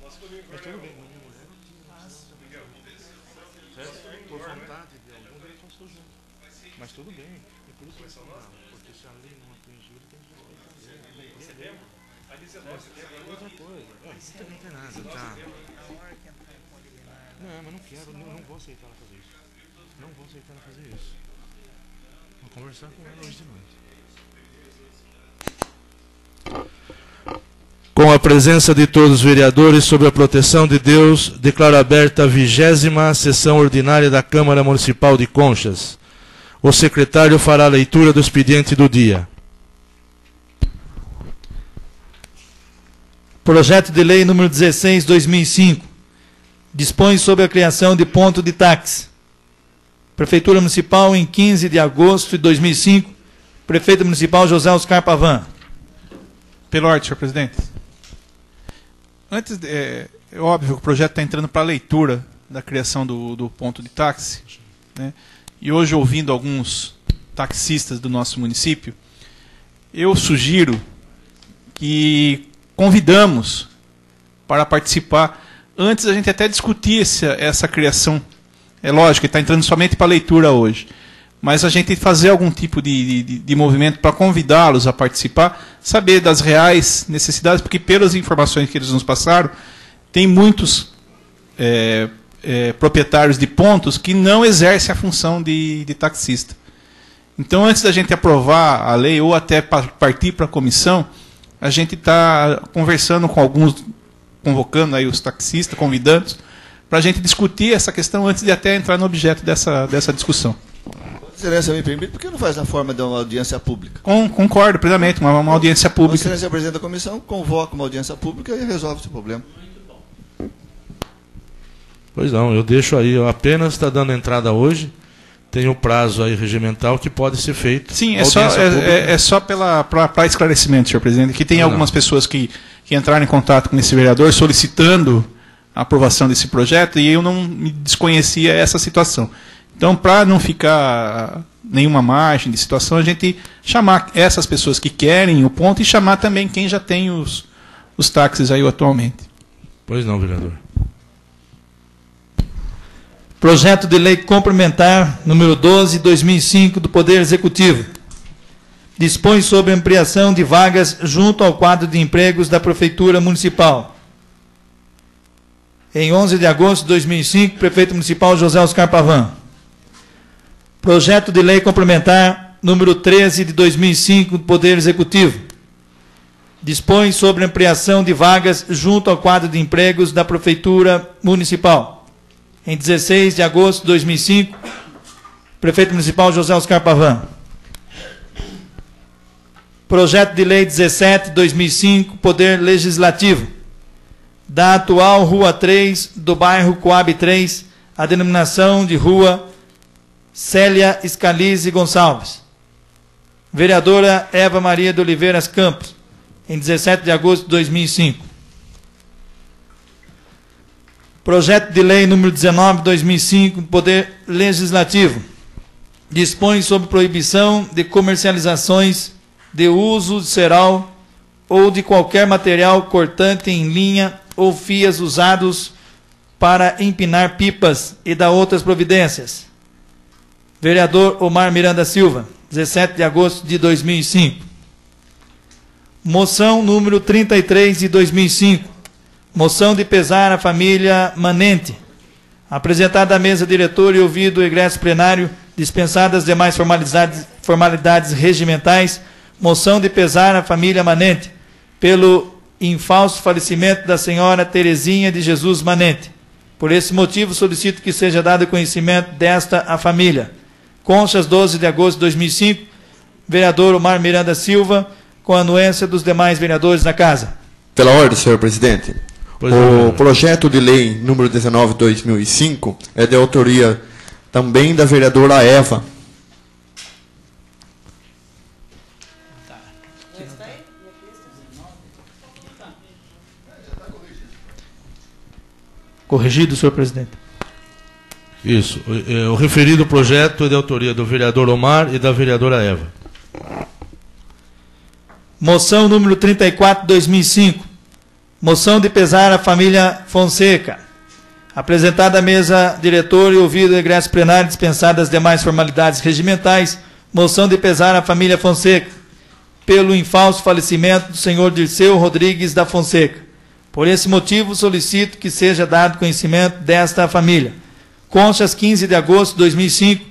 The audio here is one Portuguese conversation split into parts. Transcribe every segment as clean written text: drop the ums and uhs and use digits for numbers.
Mas tudo bem, por vontade de algum ele passou junto. Mas tudo bem, é por isso que porque se a lei não atingiu, ele tem que respeitar a lei. Outra coisa, não tem nada, tá? Não, mas não quero, não vou aceitar ela fazer isso. Não vou aceitar ela fazer isso. Vou conversar com ela hoje de noite. Com a presença de todos os vereadores, sob a proteção de Deus, declaro aberta a 20ª sessão ordinária da Câmara Municipal de Conchas. O secretário fará a leitura do expediente do dia. Projeto de Lei número 16/2005. Dispõe sobre a criação de ponto de táxi. Prefeitura Municipal, em 15 de agosto de 2005. Prefeito Municipal José Oscar Pavan. Pela ordem, senhor presidente. Antes, é óbvio que o projeto está entrando para a leitura da criação do ponto de táxi, né? E hoje, ouvindo alguns taxistas do nosso município, eu sugiro que convidamos para participar, antes a gente até discutir essa criação. É lógico, está entrando somente para a leitura hoje, mas a gente fazer algum tipo de movimento para convidá-los a participar, saber das reais necessidades, porque pelas informações que eles nos passaram, tem muitos proprietários de pontos que não exercem a função de taxista. Então, antes da gente aprovar a lei ou até partir para a comissão, a gente está conversando com alguns, convocando aí os taxistas, convidando-os, para a gente discutir essa questão antes de até entrar no objeto dessa discussão. Excelência, me permite, por que não faz na forma de uma audiência pública? Concordo plenamente, uma audiência pública. Excelência, presidente da comissão, convoca uma audiência pública e resolve esse problema. Pois não, eu deixo aí, eu apenas está dando entrada hoje, tem um prazo aí regimental que pode ser feito. Sim, é só para esclarecimento, senhor presidente, que tem algumas pessoas que entraram em contato com esse vereador solicitando a aprovação desse projeto e eu não me desconhecia essa situação. Então, para não ficar nenhuma margem de situação, a gente chamar essas pessoas que querem o ponto e chamar também quem já tem os táxis aí atualmente. Pois não, vereador. Projeto de Lei Complementar número 12/2005 do Poder Executivo. Dispõe sobre ampliação de vagas junto ao quadro de empregos da Prefeitura Municipal. Em 11 de agosto de 2005, Prefeito Municipal José Oscar Pavan. Projeto de Lei Complementar número 13/2005 do Poder Executivo. Dispõe sobre ampliação de vagas junto ao quadro de empregos da Prefeitura Municipal. Em 16 de agosto de 2005, Prefeito Municipal José Oscar Pavan. Projeto de Lei 17/2005, Poder Legislativo. Da atual Rua 3, do bairro Coab 3, a denominação de Rua Célia Scalise Gonçalves. Vereadora Eva Maria de Oliveiras Campos, em 17 de agosto de 2005. Projeto de Lei número 19/2005, Poder Legislativo. Dispõe sobre proibição de comercializações de uso de cerol ou de qualquer material cortante em linha ou fias usados para empinar pipas e da outras providências. Vereador Omar Miranda Silva, 17 de agosto de 2005. Moção número 33 de 2005. Moção de pesar à família Manente. Apresentada à mesa diretora e ouvido o egresso plenário, dispensadas as demais formalidades regimentais, moção de pesar à família Manente, pelo infausto falecimento da senhora Terezinha de Jesus Manente. Por esse motivo, solicito que seja dado conhecimento desta à família. Conchas, 12 de agosto de 2005, vereador Omar Miranda Silva, com a anuência dos demais vereadores da Casa. Pela ordem, senhor presidente. O projeto de lei número 19/2005 é de autoria também da vereadora Eva. Corrigido, senhor presidente. Isso. O referido projeto é de autoria do vereador Omar e da vereadora Eva. Moção número 34/2005. Moção de pesar à família Fonseca. Apresentada à mesa diretora e ouvido o egresso plenário, dispensadas as demais formalidades regimentais, moção de pesar à família Fonseca, pelo infausto falecimento do senhor Dirceu Rodrigues da Fonseca. Por esse motivo, solicito que seja dado conhecimento desta família. Conchas, 15 de agosto de 2005,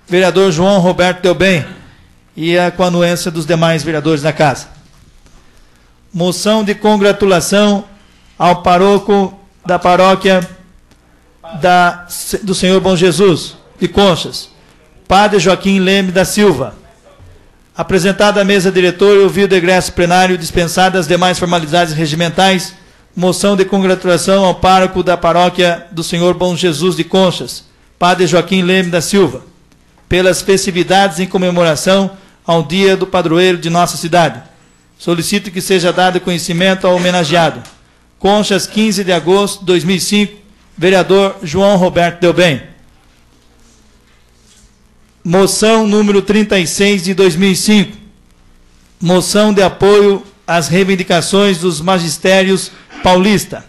vereador João Roberto Delbem, e com a anuência dos demais vereadores da casa. Moção de congratulação ao paróquio da paróquia do Senhor Bom Jesus, de Conchas, Padre Joaquim Leme da Silva. Apresentada à mesa diretora e ouvido o egresso plenário, dispensadas as demais formalidades regimentais, moção de congratulação ao pároco da paróquia do Senhor Bom Jesus de Conchas, Padre Joaquim Leme da Silva, pelas festividades em comemoração ao dia do padroeiro de nossa cidade. Solicito que seja dado conhecimento ao homenageado. Conchas, 15 de agosto de 2005, vereador João Roberto Delbem. Moção número 36 de 2005. Moção de apoio às reivindicações dos magistérios paulista.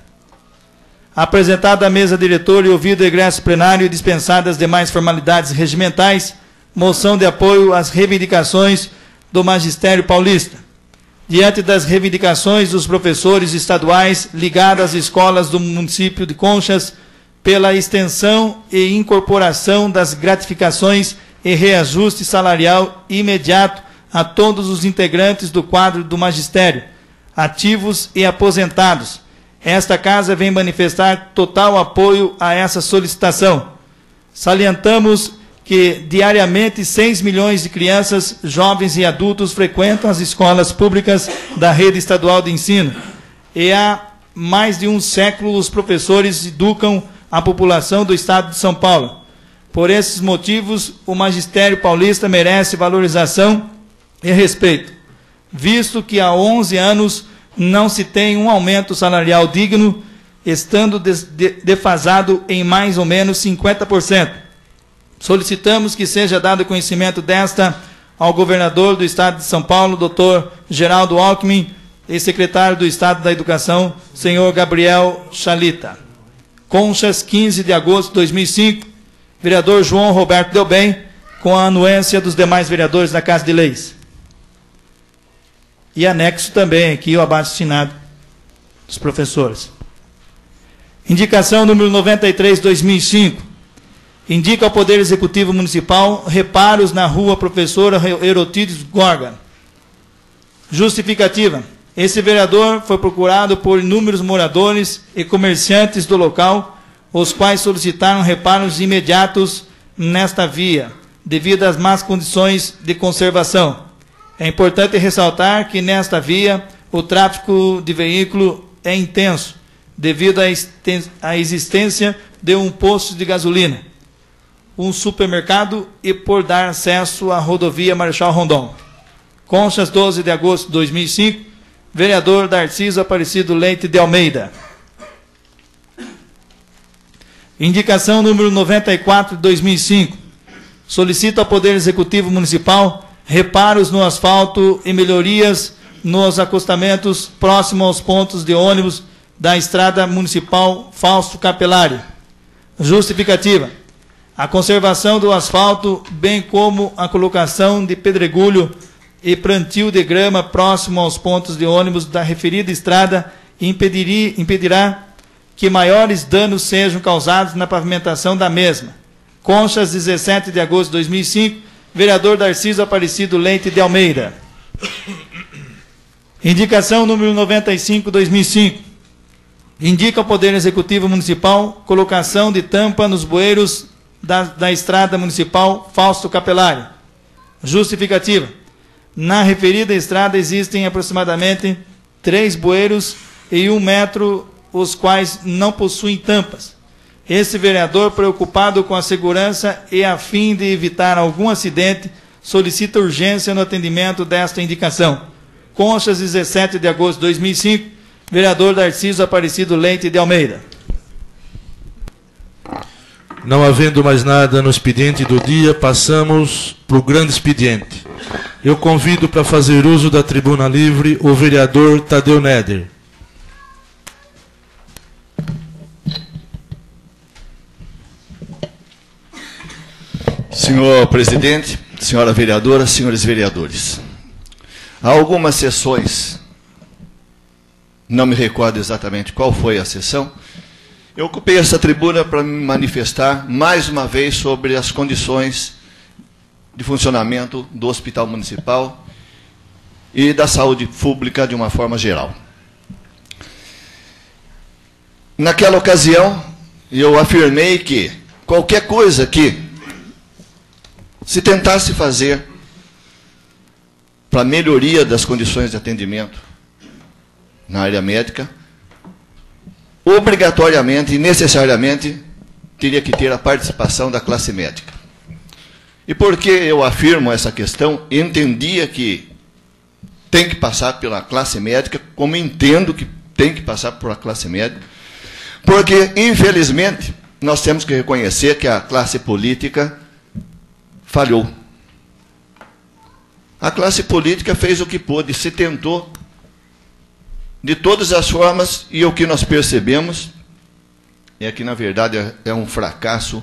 Apresentada à mesa diretora e ouvido o egresso plenário e dispensadas as demais formalidades regimentais, moção de apoio às reivindicações do magistério paulista. Diante das reivindicações dos professores estaduais ligados às escolas do município de Conchas, pela extensão e incorporação das gratificações e reajuste salarial imediato a todos os integrantes do quadro do magistério, ativos e aposentados. Esta casa vem manifestar total apoio a essa solicitação. Salientamos que diariamente 6 milhões de crianças, jovens e adultos frequentam as escolas públicas da rede estadual de ensino. E há mais de um século os professores educam a população do estado de São Paulo. Por esses motivos, o magistério paulista merece valorização e respeito, visto que há 11 anos não se tem um aumento salarial digno, estando defasado em mais ou menos 50%. Solicitamos que seja dado conhecimento desta ao governador do estado de São Paulo, doutor Geraldo Alckmin, e secretário do Estado da Educação, senhor Gabriel Chalita. Conchas, 15 de agosto de 2005, vereador João Roberto Delbem, com a anuência dos demais vereadores da Casa de Leis. E anexo também aqui o abaixo-assinado dos professores. Indicação número 93, 2005. Indica ao Poder Executivo Municipal reparos na rua Professora Herotides Gorga. Justificativa. Esse vereador foi procurado por inúmeros moradores e comerciantes do local, os quais solicitaram reparos imediatos nesta via, devido às más condições de conservação. É importante ressaltar que nesta via o tráfego de veículo é intenso, devido à existência de um posto de gasolina, um supermercado e por dar acesso à rodovia Marechal Rondon. Conchas, 12 de agosto de 2005, vereador Darciso Aparecido Leite de Almeida. Indicação número 94 de 2005. Solicita ao Poder Executivo Municipal reparos no asfalto e melhorias nos acostamentos próximos aos pontos de ônibus da Estrada Municipal Fausto Capelari. Justificativa. A conservação do asfalto, bem como a colocação de pedregulho e plantio de grama próximo aos pontos de ônibus da referida estrada impedirá que maiores danos sejam causados na pavimentação da mesma. Conchas, 17 de agosto de 2005, vereador Darciso Aparecido Leite de Almeida. Indicação número 95, 2005. Indica ao Poder Executivo Municipal colocação de tampa nos bueiros da Estrada Municipal Fausto Capelari. Justificativa. Na referida estrada existem aproximadamente 3 bueiros e 1 metro, os quais não possuem tampas. Esse vereador, preocupado com a segurança e a fim de evitar algum acidente, solicita urgência no atendimento desta indicação. Conchas, 17 de agosto de 2005, vereador Darciso Aparecido Leite de Almeida. Não havendo mais nada no expediente do dia, passamos para o grande expediente. Eu convido para fazer uso da tribuna livre o vereador Tadeu Neder. Senhor presidente, senhora vereadora, senhores vereadores, há algumas sessões, não me recordo exatamente qual foi a sessão, eu ocupei essa tribuna para me manifestar mais uma vez sobre as condições de funcionamento do Hospital Municipal e da saúde pública de uma forma geral. Naquela ocasião, eu afirmei que qualquer coisa que se tentasse fazer para melhoria das condições de atendimento na área médica, obrigatoriamente e necessariamente teria que ter a participação da classe médica. E por que eu afirmo essa questão? Entendia que tem que passar pela classe médica, como entendo que tem que passar por a classe médica, porque, infelizmente, nós temos que reconhecer que a classe política falhou. A classe política fez o que pôde, se tentou de todas as formas, e o que nós percebemos é que, na verdade, é um fracasso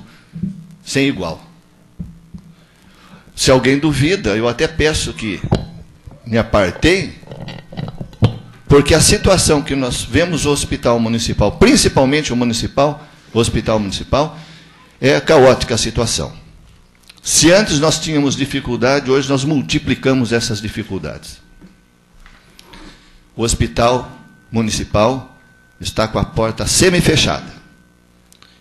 sem igual. Se alguém duvida, eu até peço que me aparteiem, porque a situação que nós vemos no Hospital Municipal, principalmente o Hospital Municipal, é caótica a situação. Se antes nós tínhamos dificuldade, hoje nós multiplicamos essas dificuldades. O Hospital Municipal está com a porta semi-fechada.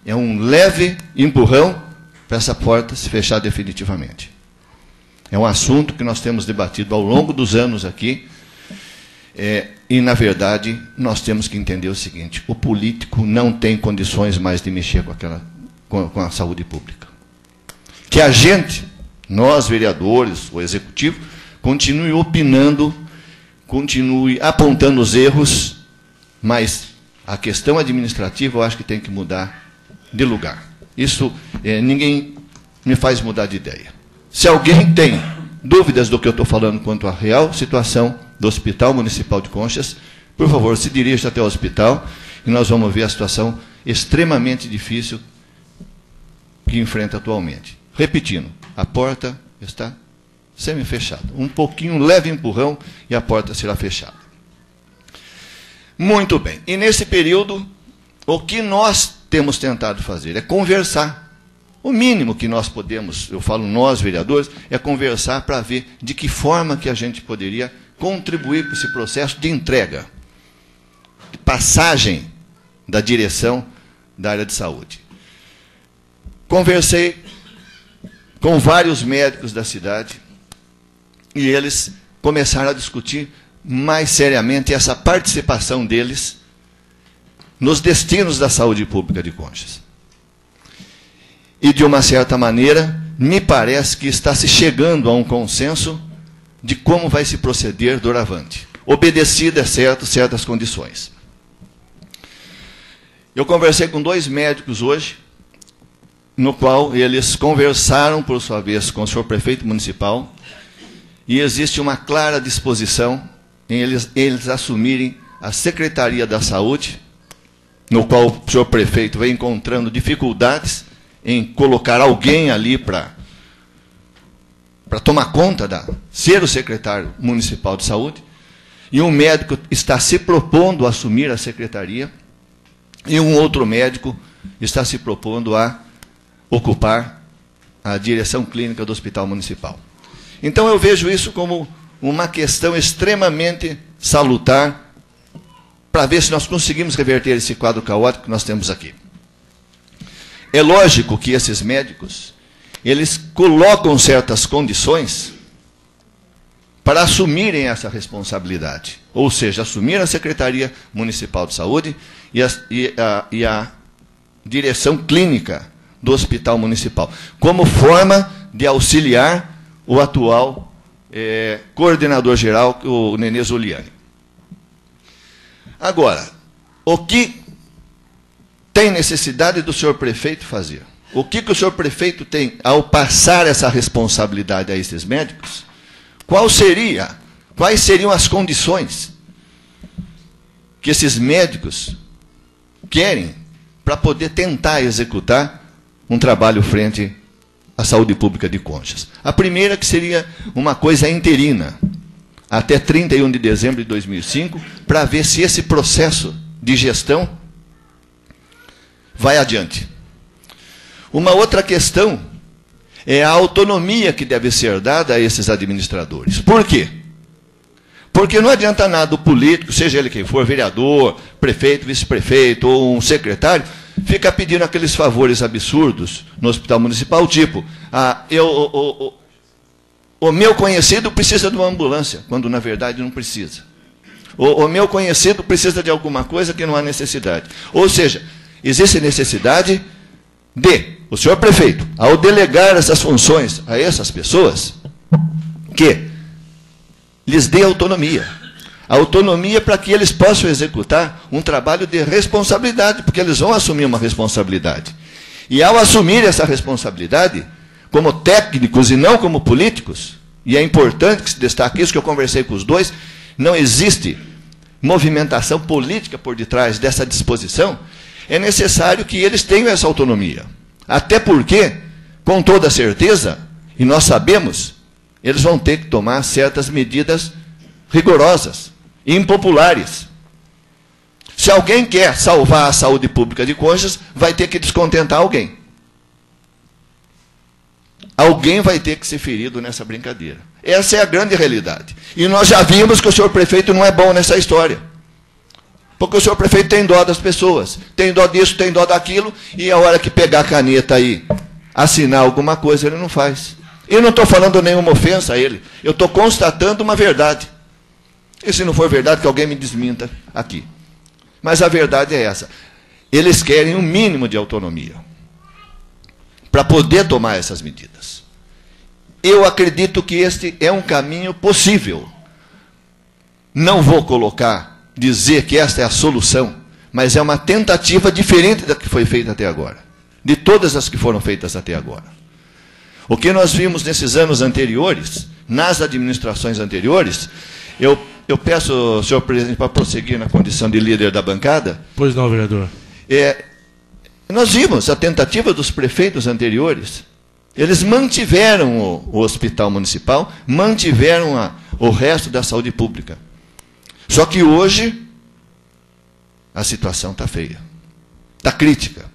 É um leve empurrão para essa porta se fechar definitivamente. É um assunto que nós temos debatido ao longo dos anos aqui, e, na verdade, nós temos que entender o seguinte: o político não tem condições mais de mexer com a saúde pública. Que a gente, nós vereadores, o executivo, continue opinando, continue apontando os erros, mas a questão administrativa eu acho que tem que mudar de lugar. Isso ninguém me faz mudar de ideia. Se alguém tem dúvidas do que eu estou falando quanto à real situação do Hospital Municipal de Conchas, por favor, se dirija até o hospital e nós vamos ver a situação extremamente difícil que enfrenta atualmente. Repetindo, a porta está semi-fechada. Um pouquinho, um leve empurrão e a porta será fechada. Muito bem. E nesse período, o que nós temos tentado fazer é conversar. O mínimo que nós podemos, eu falo nós, vereadores, é conversar para ver de que forma que a gente poderia contribuir para esse processo de entrega, de passagem da direção da área de saúde. Conversei com vários médicos da cidade e eles começaram a discutir mais seriamente essa participação deles nos destinos da saúde pública de Conchas. E, de uma certa maneira, me parece que está se chegando a um consenso de como vai se proceder doravante, obedecida, é certo, certas condições. Eu conversei com 2 médicos hoje, no qual eles conversaram, por sua vez, com o senhor prefeito municipal, e existe uma clara disposição em eles assumirem a Secretaria da Saúde, no qual o senhor prefeito vem encontrando dificuldades em colocar alguém ali para tomar conta ser o secretário municipal de saúde, e um médico está se propondo a assumir a secretaria, e um outro médico está se propondo a ocupar a direção clínica do Hospital Municipal. Então eu vejo isso como uma questão extremamente salutar para ver se nós conseguimos reverter esse quadro caótico que nós temos aqui. É lógico que esses médicos, eles colocam certas condições para assumirem essa responsabilidade, ou seja, assumir a Secretaria Municipal de Saúde e a direção clínica do Hospital Municipal, como forma de auxiliar o atual coordenador-geral, o Nenê Zuliani. Agora, o que tem necessidade do senhor prefeito fazer? O que o senhor prefeito tem ao passar essa responsabilidade a esses médicos? Quais seriam as condições que esses médicos querem para poder tentar executar um trabalho frente a saúde pública de Conchas. A primeira que seria uma coisa interina, até 31 de dezembro de 2005, para ver se esse processo de gestão vai adiante. Uma outra questão é a autonomia que deve ser dada a esses administradores. Por quê? Porque não adianta nada o político, seja ele quem for, vereador, prefeito, vice-prefeito ou um secretário, ficar pedindo aqueles favores absurdos no hospital municipal, tipo, o meu conhecido precisa de uma ambulância, quando na verdade não precisa. O meu conhecido precisa de alguma coisa que não há necessidade. Ou seja, existe necessidade de o senhor prefeito, ao delegar essas funções a essas pessoas, que lhes dê autonomia. Autonomia para que eles possam executar um trabalho de responsabilidade, porque eles vão assumir uma responsabilidade. E ao assumir essa responsabilidade, como técnicos e não como políticos, e é importante que se destaque isso, que eu conversei com os dois, não existe movimentação política por detrás dessa disposição, é necessário que eles tenham essa autonomia. Até porque, com toda certeza, e nós sabemos, eles vão ter que tomar certas medidas rigorosas, impopulares. Se alguém quer salvar a saúde pública de Conchas, vai ter que descontentar alguém. Alguém vai ter que ser ferido nessa brincadeira. Essa é a grande realidade. E nós já vimos que o senhor prefeito não é bom nessa história. Porque o senhor prefeito tem dó das pessoas. Tem dó disso, tem dó daquilo, e a hora que pegar a caneta aí, assinar alguma coisa, ele não faz. Eu não estou falando nenhuma ofensa a ele. Eu estou constatando uma verdade. E se não for verdade, que alguém me desminta aqui. Mas a verdade é essa. Eles querem um mínimo de autonomia para poder tomar essas medidas. Eu acredito que este é um caminho possível. Não vou dizer que esta é a solução, mas é uma tentativa diferente da que foi feita até agora, de todas as que foram feitas até agora. O que nós vimos nesses anos anteriores, nas administrações anteriores, eu peço, senhor presidente, para prosseguir na condição de líder da bancada. Pois não, vereador. Nós vimos a tentativa dos prefeitos anteriores. Eles mantiveram o hospital municipal, mantiveram o resto da saúde pública. Só que hoje a situação está feia, está crítica.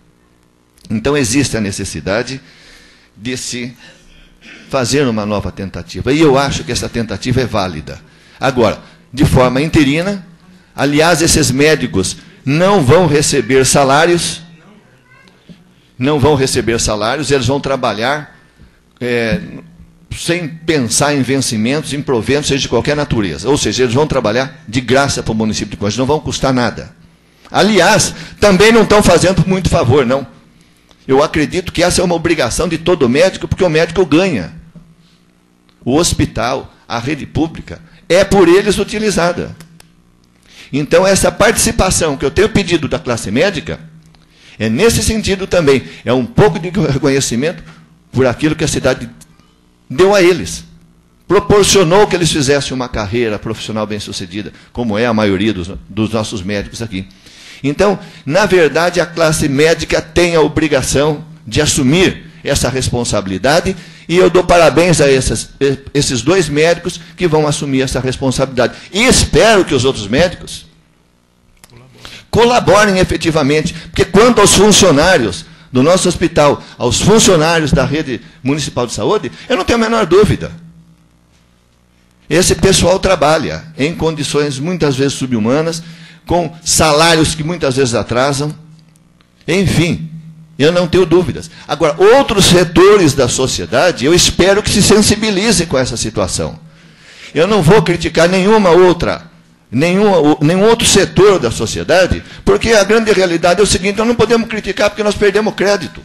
Então existe a necessidade de se fazer uma nova tentativa. E eu acho que essa tentativa é válida. Agora, de forma interina, aliás, esses médicos não vão receber salários, eles vão trabalhar sem pensar em vencimentos, em proventos, seja de qualquer natureza. Ou seja, eles vão trabalhar de graça para o município de Conchas, não vão custar nada. Aliás, também não estão fazendo muito favor, não. Eu acredito que essa é uma obrigação de todo médico, porque o médico ganha. O hospital, a rede pública, é por eles utilizada. Então, essa participação que eu tenho pedido da classe médica, é nesse sentido também. É um pouco de reconhecimento por aquilo que a cidade deu a eles. Proporcionou que eles fizessem uma carreira profissional bem-sucedida, como é a maioria dos nossos médicos aqui. Então, na verdade, a classe médica tem a obrigação de assumir essa responsabilidade, e eu dou parabéns a esses dois médicos que vão assumir essa responsabilidade. E espero que os outros médicos colaborem efetivamente, porque quanto aos funcionários do nosso hospital, aos funcionários da rede municipal de saúde, eu não tenho a menor dúvida. Esse pessoal trabalha em condições muitas vezes subhumanas, com salários que muitas vezes atrasam. Enfim, eu não tenho dúvidas. Agora, outros setores da sociedade, eu espero que se sensibilizem com essa situação. Eu não vou criticar nenhum outro setor da sociedade, porque a grande realidade é o seguinte: nós não podemos criticar porque nós perdemos crédito.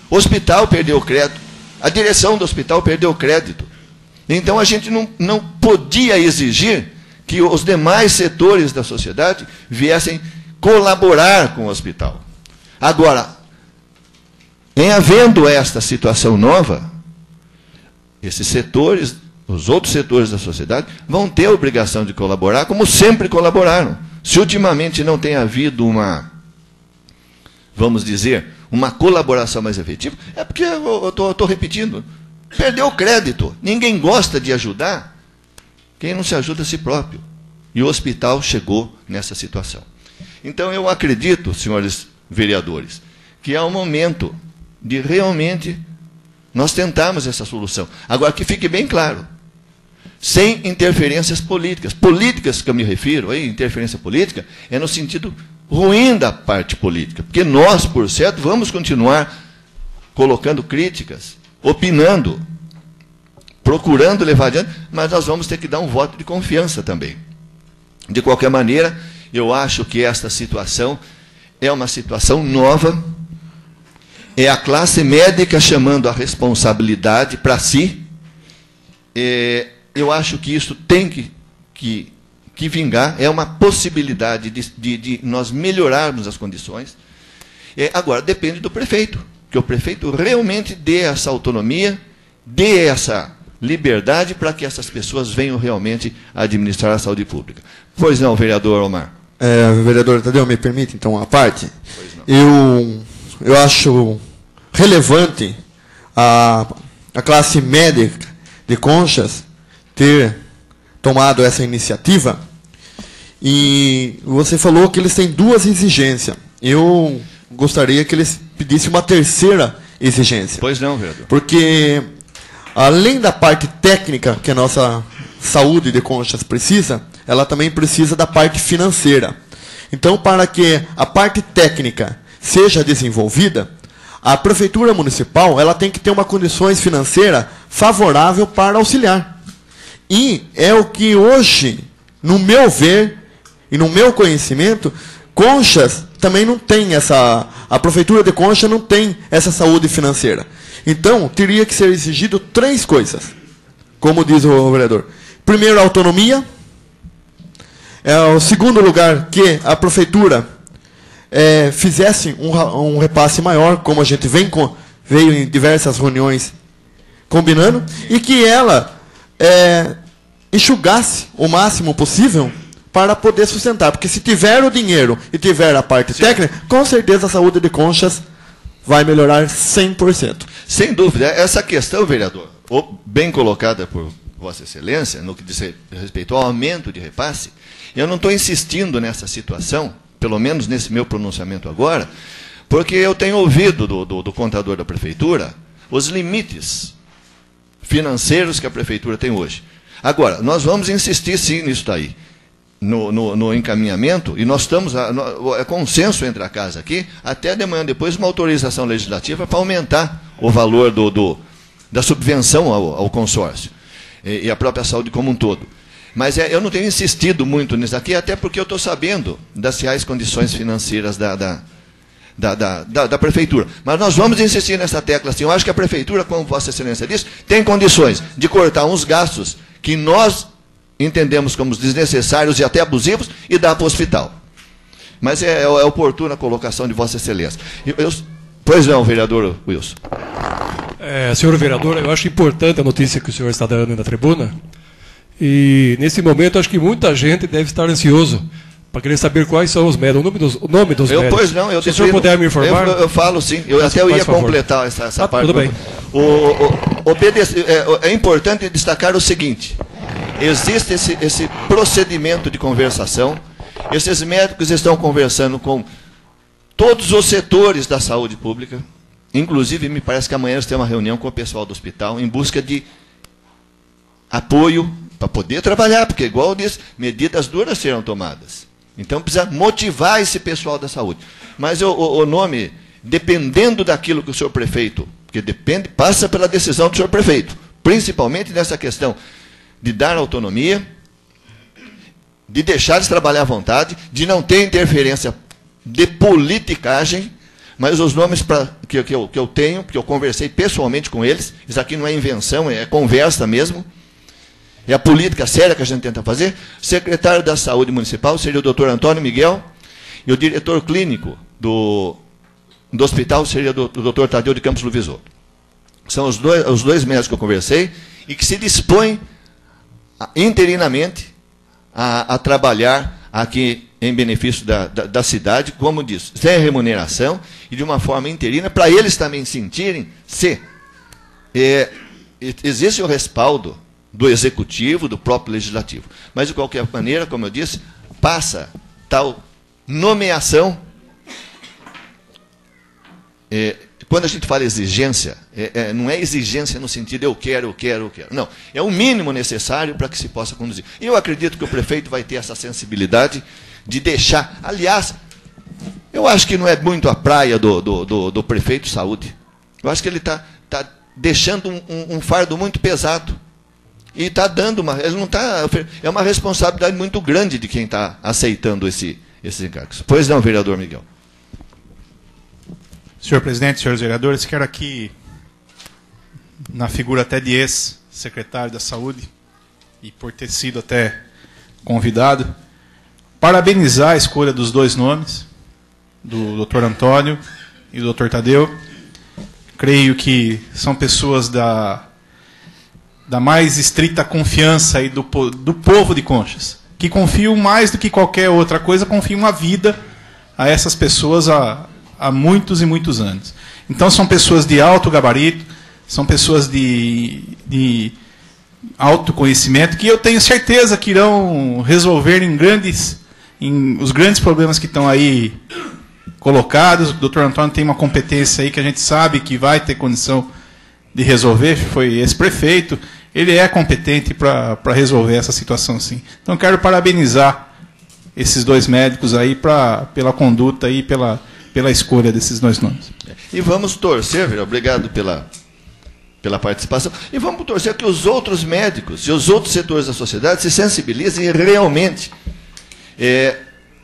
O hospital perdeu crédito, a direção do hospital perdeu crédito. Então a gente não podia exigir que os demais setores da sociedade viessem colaborar com o hospital. Agora, em havendo esta situação nova, esses setores, os outros setores da sociedade, vão ter a obrigação de colaborar, como sempre colaboraram. Se ultimamente não tem havido vamos dizer, uma colaboração mais efetiva, é porque, eu estou repetindo, perdeu o crédito. Ninguém gosta de ajudar quem não se ajuda a si próprio. E o hospital chegou nessa situação. Então, eu acredito, senhores vereadores, que é o momento de realmente nós tentarmos essa solução. Agora, que fique bem claro, sem interferências políticas. Políticas que eu me refiro, aí, interferência política, é no sentido ruim da parte política. Porque nós, por certo, vamos continuar colocando críticas, opinando, procurando levar adiante, mas nós vamos ter que dar um voto de confiança também. De qualquer maneira, eu acho que esta situação é uma situação nova, é a classe médica chamando a responsabilidade para si. Eu acho que isso tem que vingar, é uma possibilidade de nós melhorarmos as condições. Agora, depende do prefeito, que o prefeito realmente dê essa autonomia, dê essa liberdade para que essas pessoas venham realmente administrar a saúde pública. Pois não, vereador Omar? Vereador Tadeu, me permite, então, a parte? Eu acho relevante a classe médica de Conchas ter tomado essa iniciativa. E você falou que eles têm duas exigências. Eu gostaria que eles pedissem uma terceira exigência. Pois não, vereador. Porque, além da parte técnica que a nossa saúde de Conchas precisa, ela também precisa da parte financeira. Então, para que a parte técnica seja desenvolvida, a Prefeitura Municipal ela tem que ter uma condições financeiras favorável para auxiliar. E é o que hoje, no meu ver e no meu conhecimento, Conchas também não tem essa... A Prefeitura de Conchas não tem essa saúde financeira. Então, teria que ser exigido 3 coisas, como diz o vereador. Primeiro, a autonomia. O segundo lugar, que a Prefeitura fizesse um repasse maior, como a gente veio em diversas reuniões combinando, e que ela enxugasse o máximo possível para poder sustentar. Porque se tiver o dinheiro e tiver a parte técnica, com certeza a saúde de Conchas vai melhorar 100%. Sem dúvida. Essa questão, vereador, bem colocada por Vossa Excelência, no que diz respeito ao aumento de repasse, eu não estou insistindo nessa situação, pelo menos nesse meu pronunciamento agora, porque eu tenho ouvido do contador da Prefeitura os limites financeiros que a Prefeitura tem hoje. Agora, nós vamos insistir sim nisso daí, no encaminhamento, e nós estamos, é consenso entre a casa aqui, até de manhã depois, uma autorização legislativa para aumentar o valor da subvenção ao consórcio, e a própria saúde como um todo. Mas eu não tenho insistido muito nisso aqui, até porque eu estou sabendo das reais condições financeiras da Prefeitura. Mas nós vamos insistir nessa tecla assim. Eu acho que a Prefeitura, como Vossa Excelência disse, tem condições de cortar uns gastos que nós entendemos como desnecessários e até abusivos e dar para o hospital. Mas é oportuna a colocação de Vossa Excelência. Pois não, vereador Wilson. Senhor vereador, eu acho importante a notícia que o senhor está dando na tribuna. E, nesse momento, acho que muita gente deve estar ansioso para querer saber quais são os médicos, o nome dos médicos. Pois não, se o senhor puder me informar... Eu falo sim, eu ia completar essa parte. Tudo bem. É importante destacar o seguinte, existe esse procedimento de conversação, esses médicos estão conversando com todos os setores da saúde pública, inclusive me parece que amanhã eles têm uma reunião com o pessoal do hospital em busca de apoio para poder trabalhar, porque, igual eu disse, medidas duras serão tomadas. Então, precisa motivar esse pessoal da saúde. Mas o nome, dependendo daquilo que o senhor prefeito, porque passa pela decisão do senhor prefeito, principalmente nessa questão de dar autonomia, de deixar eles trabalhar à vontade, de não ter interferência de politicagem, mas os nomes que eu tenho, que eu conversei pessoalmente com eles, isso aqui não é invenção, é conversa mesmo, é a política séria que a gente tenta fazer. O secretário da Saúde Municipal seria o doutor Antônio Miguel, e o diretor clínico do hospital seria o doutor Tadeu de Campos Luvisotto. São os dois médicos que eu conversei, e que se dispõem interinamente a trabalhar aqui em benefício da cidade, como diz, sem remuneração e de uma forma interina, para eles também sentirem se existe o respaldo do Executivo, do próprio Legislativo. Mas, de qualquer maneira, como eu disse, passa tal nomeação. Quando a gente fala exigência, não é exigência no sentido eu quero. Não, é o mínimo necessário para que se possa conduzir. E eu acredito que o prefeito vai ter essa sensibilidade de deixar. Aliás, eu acho que não é muito a praia do prefeito de saúde. Eu acho que ele está deixando um fardo muito pesado. E está dando ele não está. É uma responsabilidade muito grande de quem está aceitando esses encargos. Pois não, vereador Miguel. Senhor presidente, senhores vereadores, quero aqui, na figura até de ex-secretário da Saúde, e por ter sido até convidado, parabenizar a escolha dos dois nomes, do Dr. Antônio e do Dr. Tadeu. Creio que são pessoas da mais estrita confiança aí do povo de Conchas, que confiam mais do que qualquer outra coisa, confiam a vida a essas pessoas há muitos e muitos anos. Então são pessoas de alto gabarito, são pessoas de alto conhecimento, que eu tenho certeza que irão resolver os grandes problemas que estão aí colocados. O Dr. Antônio tem uma competência aí que a gente sabe que vai ter condição de resolver, foi ex-prefeito, ele é competente para resolver essa situação, sim. Então quero parabenizar esses dois médicos aí pela conduta e pela escolha desses dois nomes. E vamos torcer, velho, obrigado pela participação, e vamos torcer que os outros médicos e os outros setores da sociedade se sensibilizem e realmente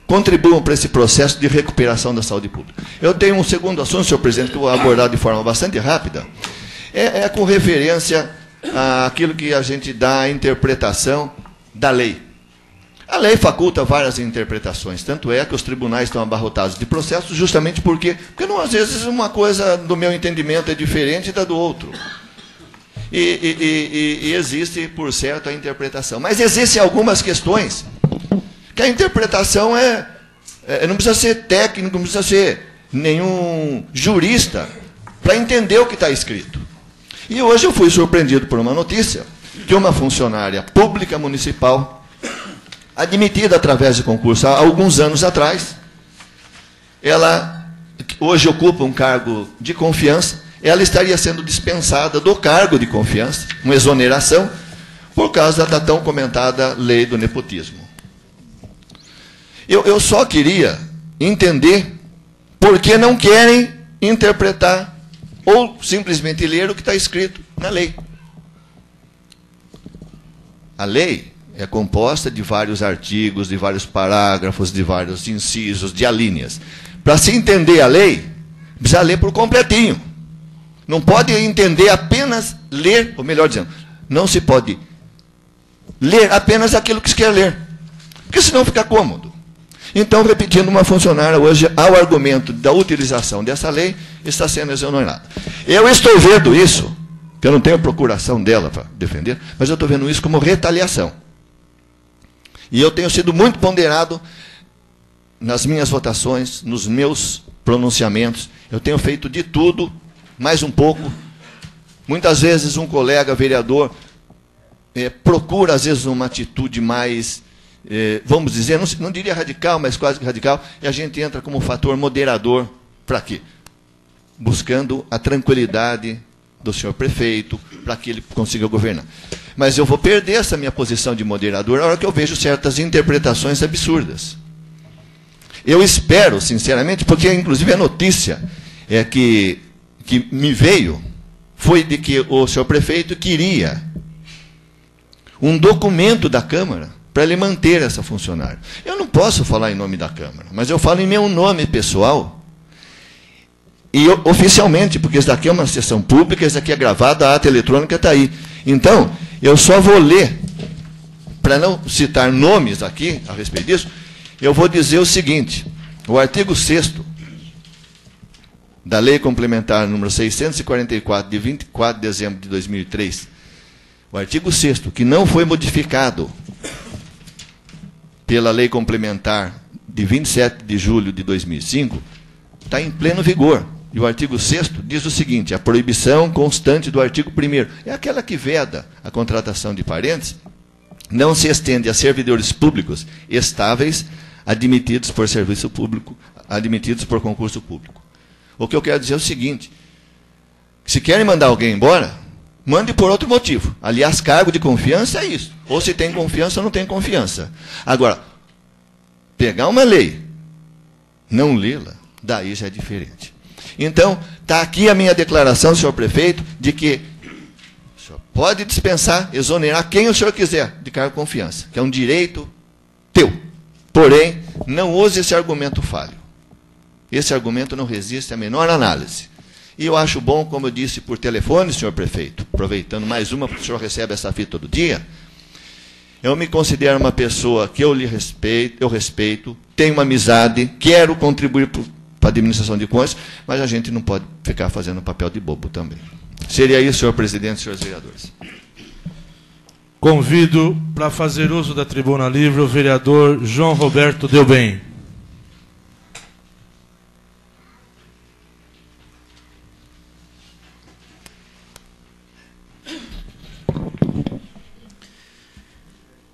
contribuam para esse processo de recuperação da saúde pública. Eu tenho um segundo assunto, senhor presidente, que eu vou abordar de forma bastante rápida, com referência àquilo que a gente dá a interpretação da lei. A lei faculta várias interpretações, tanto é que os tribunais estão abarrotados de processos justamente porque não, às vezes uma coisa do meu entendimento é diferente da do outro. E existe, por certo, a interpretação. Mas existem algumas questões que a interpretação não precisa ser técnico, não precisa ser nenhum jurista para entender o que está escrito. E hoje eu fui surpreendido por uma notícia que uma funcionária pública municipal, admitida através de concurso há alguns anos atrás, ela hoje ocupa um cargo de confiança, ela estaria sendo dispensada do cargo de confiança, uma exoneração, por causa da tão comentada lei do nepotismo. Eu só queria entender por que não querem interpretar ou simplesmente ler o que está escrito na lei. A lei é composta de vários artigos, de vários parágrafos, de vários incisos, de alíneas. Para se entender a lei, precisa ler por completinho. Não pode entender apenas ler, ou melhor dizendo, não se pode ler apenas aquilo que se quer ler, porque senão fica cômodo. Então, repetindo, uma funcionária hoje, ao argumento da utilização dessa lei, está sendo exonerada. Eu estou vendo isso, que eu não tenho procuração dela para defender, mas eu estou vendo isso como retaliação. E eu tenho sido muito ponderado nas minhas votações, nos meus pronunciamentos. Eu tenho feito de tudo, mais um pouco. Muitas vezes um colega vereador procura, às vezes, uma atitude mais, vamos dizer, não diria radical, mas quase que radical, e a gente entra como fator moderador. Para quê? Buscando a tranquilidade do senhor prefeito, para que ele consiga governar. Mas eu vou perder essa minha posição de moderador na hora que eu vejo certas interpretações absurdas. Eu espero, sinceramente, porque inclusive a notícia que me veio foi de que o senhor prefeito queria um documento da Câmara para ele manter essa funcionária. Eu não posso falar em nome da Câmara, mas eu falo em meu nome pessoal. E oficialmente, porque isso daqui é uma sessão pública, isso daqui é gravado, a ata eletrônica está aí. Então, eu só vou ler, para não citar nomes aqui a respeito disso, eu vou dizer o seguinte: o artigo 6º da Lei Complementar número 644, de 24 de dezembro de 2003, o artigo 6º, que não foi modificado pela Lei Complementar de 27 de julho de 2005, está em pleno vigor. E o artigo 6º diz o seguinte: a proibição constante do artigo 1º, é aquela que veda a contratação de parentes, não se estende a servidores públicos estáveis admitidos por serviço público, admitidos por concurso público. O que eu quero dizer é o seguinte: se querem mandar alguém embora, mande por outro motivo. Aliás, cargo de confiança é isso. Ou se tem confiança ou não tem confiança. Agora, pegar uma lei, não lê-la, daí já é diferente. Então, está aqui a minha declaração, senhor prefeito, de que o senhor pode dispensar, exonerar quem o senhor quiser de cargo de confiança, que é um direito teu. Porém, não use esse argumento falho. Esse argumento não resiste à menor análise. E eu acho bom, como eu disse por telefone, senhor prefeito, aproveitando mais uma, porque o senhor recebe essa fita todo dia, eu me considero uma pessoa que eu respeito, tenho uma amizade, quero contribuir para a administração de contas, mas a gente não pode ficar fazendo papel de bobo também. Seria isso, senhor presidente e senhores vereadores. Convido para fazer uso da tribuna livre o vereador João Roberto Delbem.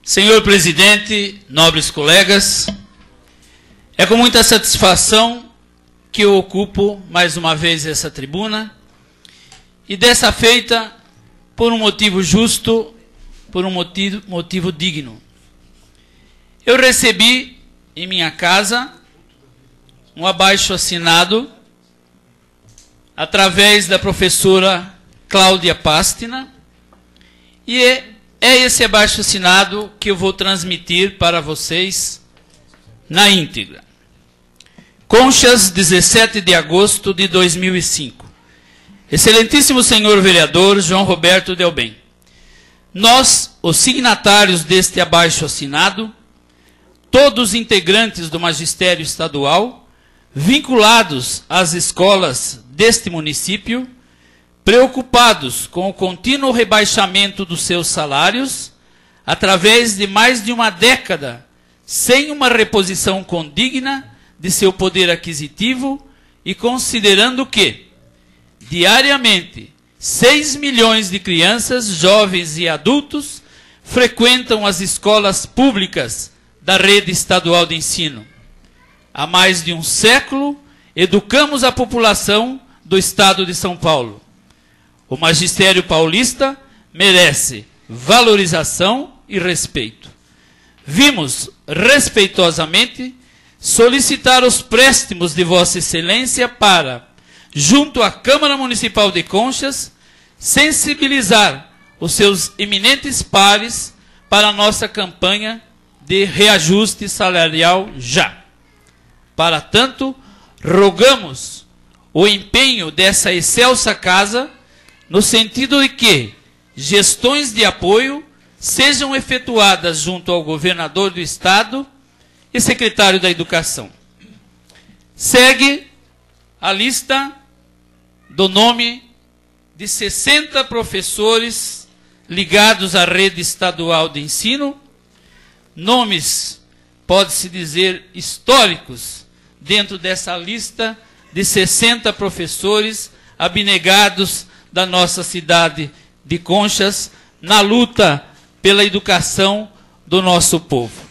Senhor presidente, nobres colegas, é com muita satisfação que eu ocupo mais uma vez essa tribuna, e dessa feita por um motivo justo, por um motivo digno. Eu recebi em minha casa um abaixo-assinado através da professora Cláudia Pastina, e é esse abaixo-assinado que eu vou transmitir para vocês na íntegra. Conchas, 17 de agosto de 2005. Excelentíssimo senhor vereador João Roberto Delbem, nós, os signatários deste abaixo-assinado, todos integrantes do magistério estadual, vinculados às escolas deste município, preocupados com o contínuo rebaixamento dos seus salários, através de mais de uma década, sem uma reposição condigna de seu poder aquisitivo, e considerando que, diariamente, 6 milhões de crianças, jovens e adultos frequentam as escolas públicas da rede estadual de ensino. Há mais de um século, educamos a população do estado de São Paulo. O magistério paulista merece valorização e respeito. Vimos, respeitosamente, solicitar os préstimos de Vossa Excelência para, junto à Câmara Municipal de Conchas, sensibilizar os seus eminentes pares para a nossa campanha de reajuste salarial já. Para tanto, rogamos o empenho dessa excelsa casa no sentido de que gestões de apoio sejam efetuadas junto ao governador do estado e secretário da Educação. Segue a lista do nome de 60 professores ligados à rede estadual de ensino, nomes, pode-se dizer, históricos, dentro dessa lista de 60 professores abnegados da nossa cidade de Conchas, na luta pela educação do nosso povo.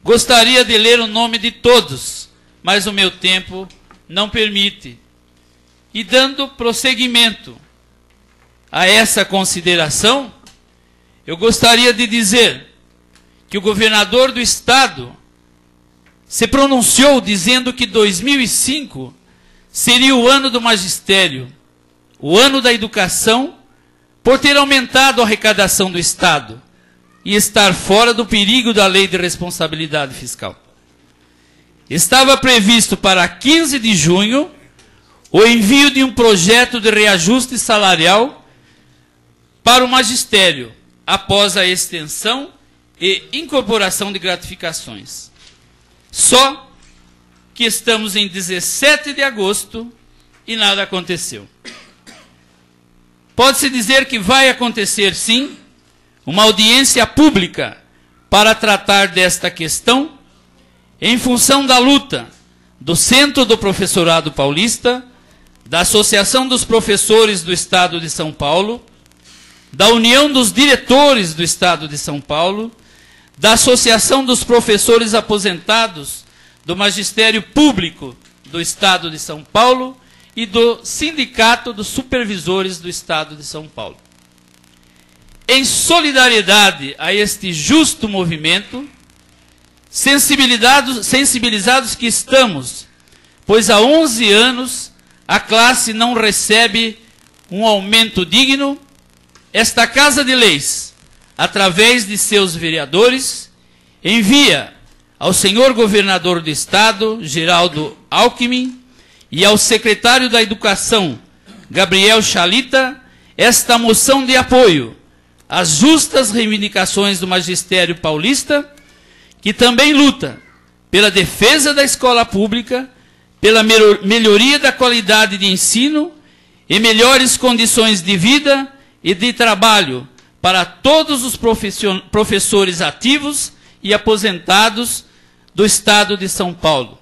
Gostaria de ler o nome de todos, mas o meu tempo não permite. E dando prosseguimento a essa consideração, eu gostaria de dizer que o governador do estado se pronunciou dizendo que 2005 seria o ano do magistério, o ano da educação, por ter aumentado a arrecadação do estado e estar fora do perigo da lei de responsabilidade fiscal. Estava previsto para 15 de junho o envio de um projeto de reajuste salarial para o magistério, após a extensão e incorporação de gratificações. Só que estamos em 17 de agosto e nada aconteceu. Pode-se dizer que vai acontecer, sim, uma audiência pública para tratar desta questão em função da luta do Centro do Professorado Paulista, da Associação dos Professores do Estado de São Paulo, da União dos Diretores do Estado de São Paulo, da Associação dos Professores Aposentados do Magistério Público do Estado de São Paulo e do Sindicato dos Supervisores do Estado de São Paulo. Em solidariedade a este justo movimento, sensibilizados que estamos, pois há 11 anos a classe não recebe um aumento digno, esta Casa de Leis, através de seus vereadores, envia ao senhor governador do Estado, Geraldo Alckmin, e ao secretário da Educação, Gabriel Chalita, esta moção de apoio às justas reivindicações do magistério paulista, que também luta pela defesa da escola pública, pela melhoria da qualidade de ensino e melhores condições de vida e de trabalho para todos os professores ativos e aposentados do Estado de São Paulo,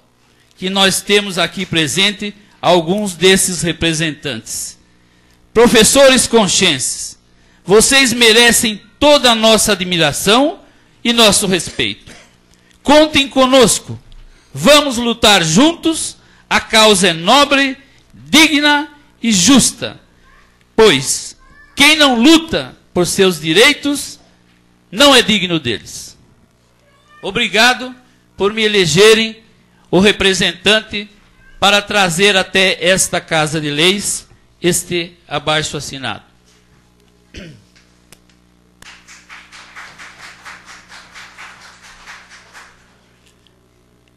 que nós temos aqui presente alguns desses representantes. Professores conscientes, vocês merecem toda a nossa admiração e nosso respeito. Contem conosco, vamos lutar juntos, a causa é nobre, digna e justa, pois quem não luta por seus direitos não é digno deles. Obrigado por me elegerem o representante para trazer até esta Casa de Leis este abaixo-assinado.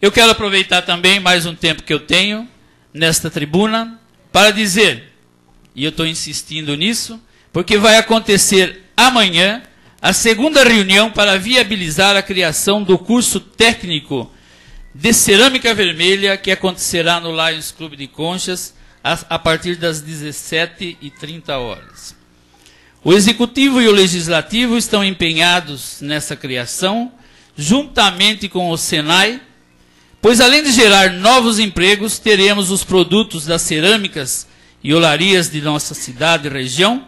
Eu quero aproveitar também mais um tempo que eu tenho nesta tribuna para dizer, e eu estou insistindo nisso, porque vai acontecer amanhã a segunda reunião para viabilizar a criação do curso técnico de cerâmica vermelha, que acontecerá no Lions Clube de Conchas a partir das 17h30. O Executivo e o Legislativo estão empenhados nessa criação, juntamente com o Senai, pois além de gerar novos empregos, teremos os produtos das cerâmicas e olarias de nossa cidade e região,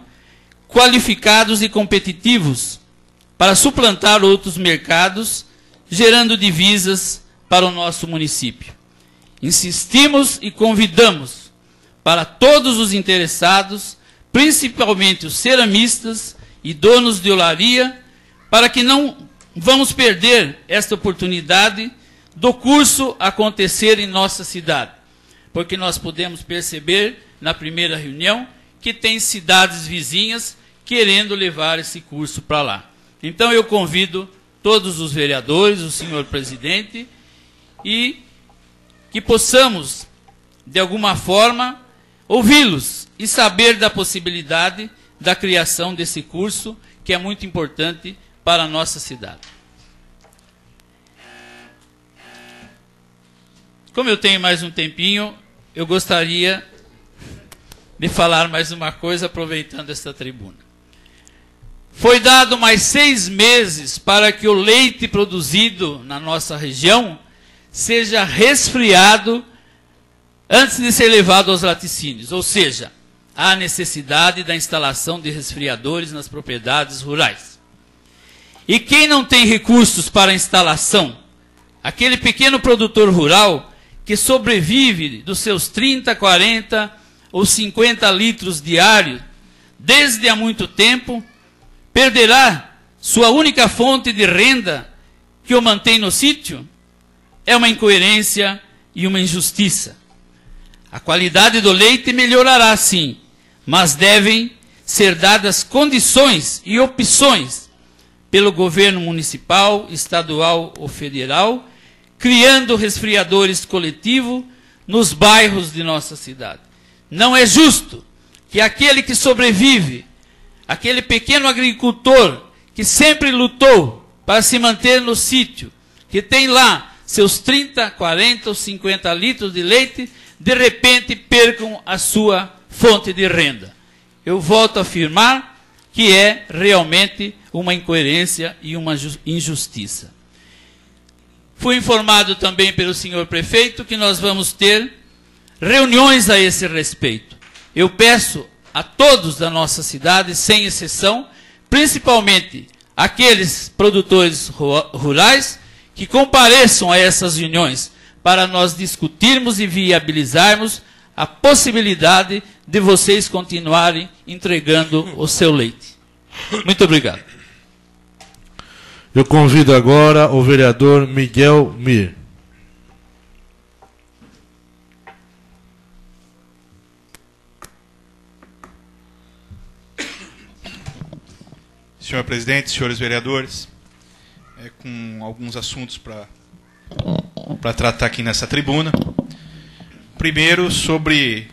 qualificados e competitivos, para suplantar outros mercados, gerando divisas para o nosso município. Insistimos e convidamos para todos os interessados, principalmente os ceramistas e donos de olaria, para que não vamos perder esta oportunidade do curso acontecer em nossa cidade, porque nós podemos perceber na primeira reunião que tem cidades vizinhas querendo levar esse curso para lá. Então eu convido todos os vereadores, o senhor presidente, e que possamos, de alguma forma, ouvi-los e saber da possibilidade da criação desse curso, que é muito importante para a nossa cidade. Como eu tenho mais um tempinho, eu gostaria de falar mais uma coisa, aproveitando esta tribuna. Foi dado mais 6 meses para que o leite produzido na nossa região seja resfriado antes de ser levado aos laticínios, ou seja, há necessidade da instalação de resfriadores nas propriedades rurais. E quem não tem recursos para a instalação, aquele pequeno produtor rural que sobrevive dos seus 30, 40 ou 50 litros diários desde há muito tempo, perderá sua única fonte de renda que o mantém no sítio? É uma incoerência e uma injustiça. A qualidade do leite melhorará sim, mas devem ser dadas condições e opções pelo governo municipal, estadual ou federal, criando resfriadores coletivos nos bairros de nossa cidade. Não é justo que aquele que sobrevive, aquele pequeno agricultor que sempre lutou para se manter no sítio, que tem lá seus 30, 40 ou 50 litros de leite, de repente percam a sua fonte de renda. Eu volto a afirmar que é realmente uma incoerência e uma injustiça. Fui informado também pelo senhor prefeito que nós vamos ter reuniões a esse respeito. Eu peço a todos da nossa cidade, sem exceção, principalmente aqueles produtores rurais, que compareçam a essas reuniões para nós discutirmos e viabilizarmos a possibilidade de vocês continuarem entregando o seu leite. Muito obrigado. Eu convido agora o vereador Miguel Mir. Senhor presidente, senhores vereadores, com alguns assuntos para tratar aqui nessa tribuna. Primeiro, sobre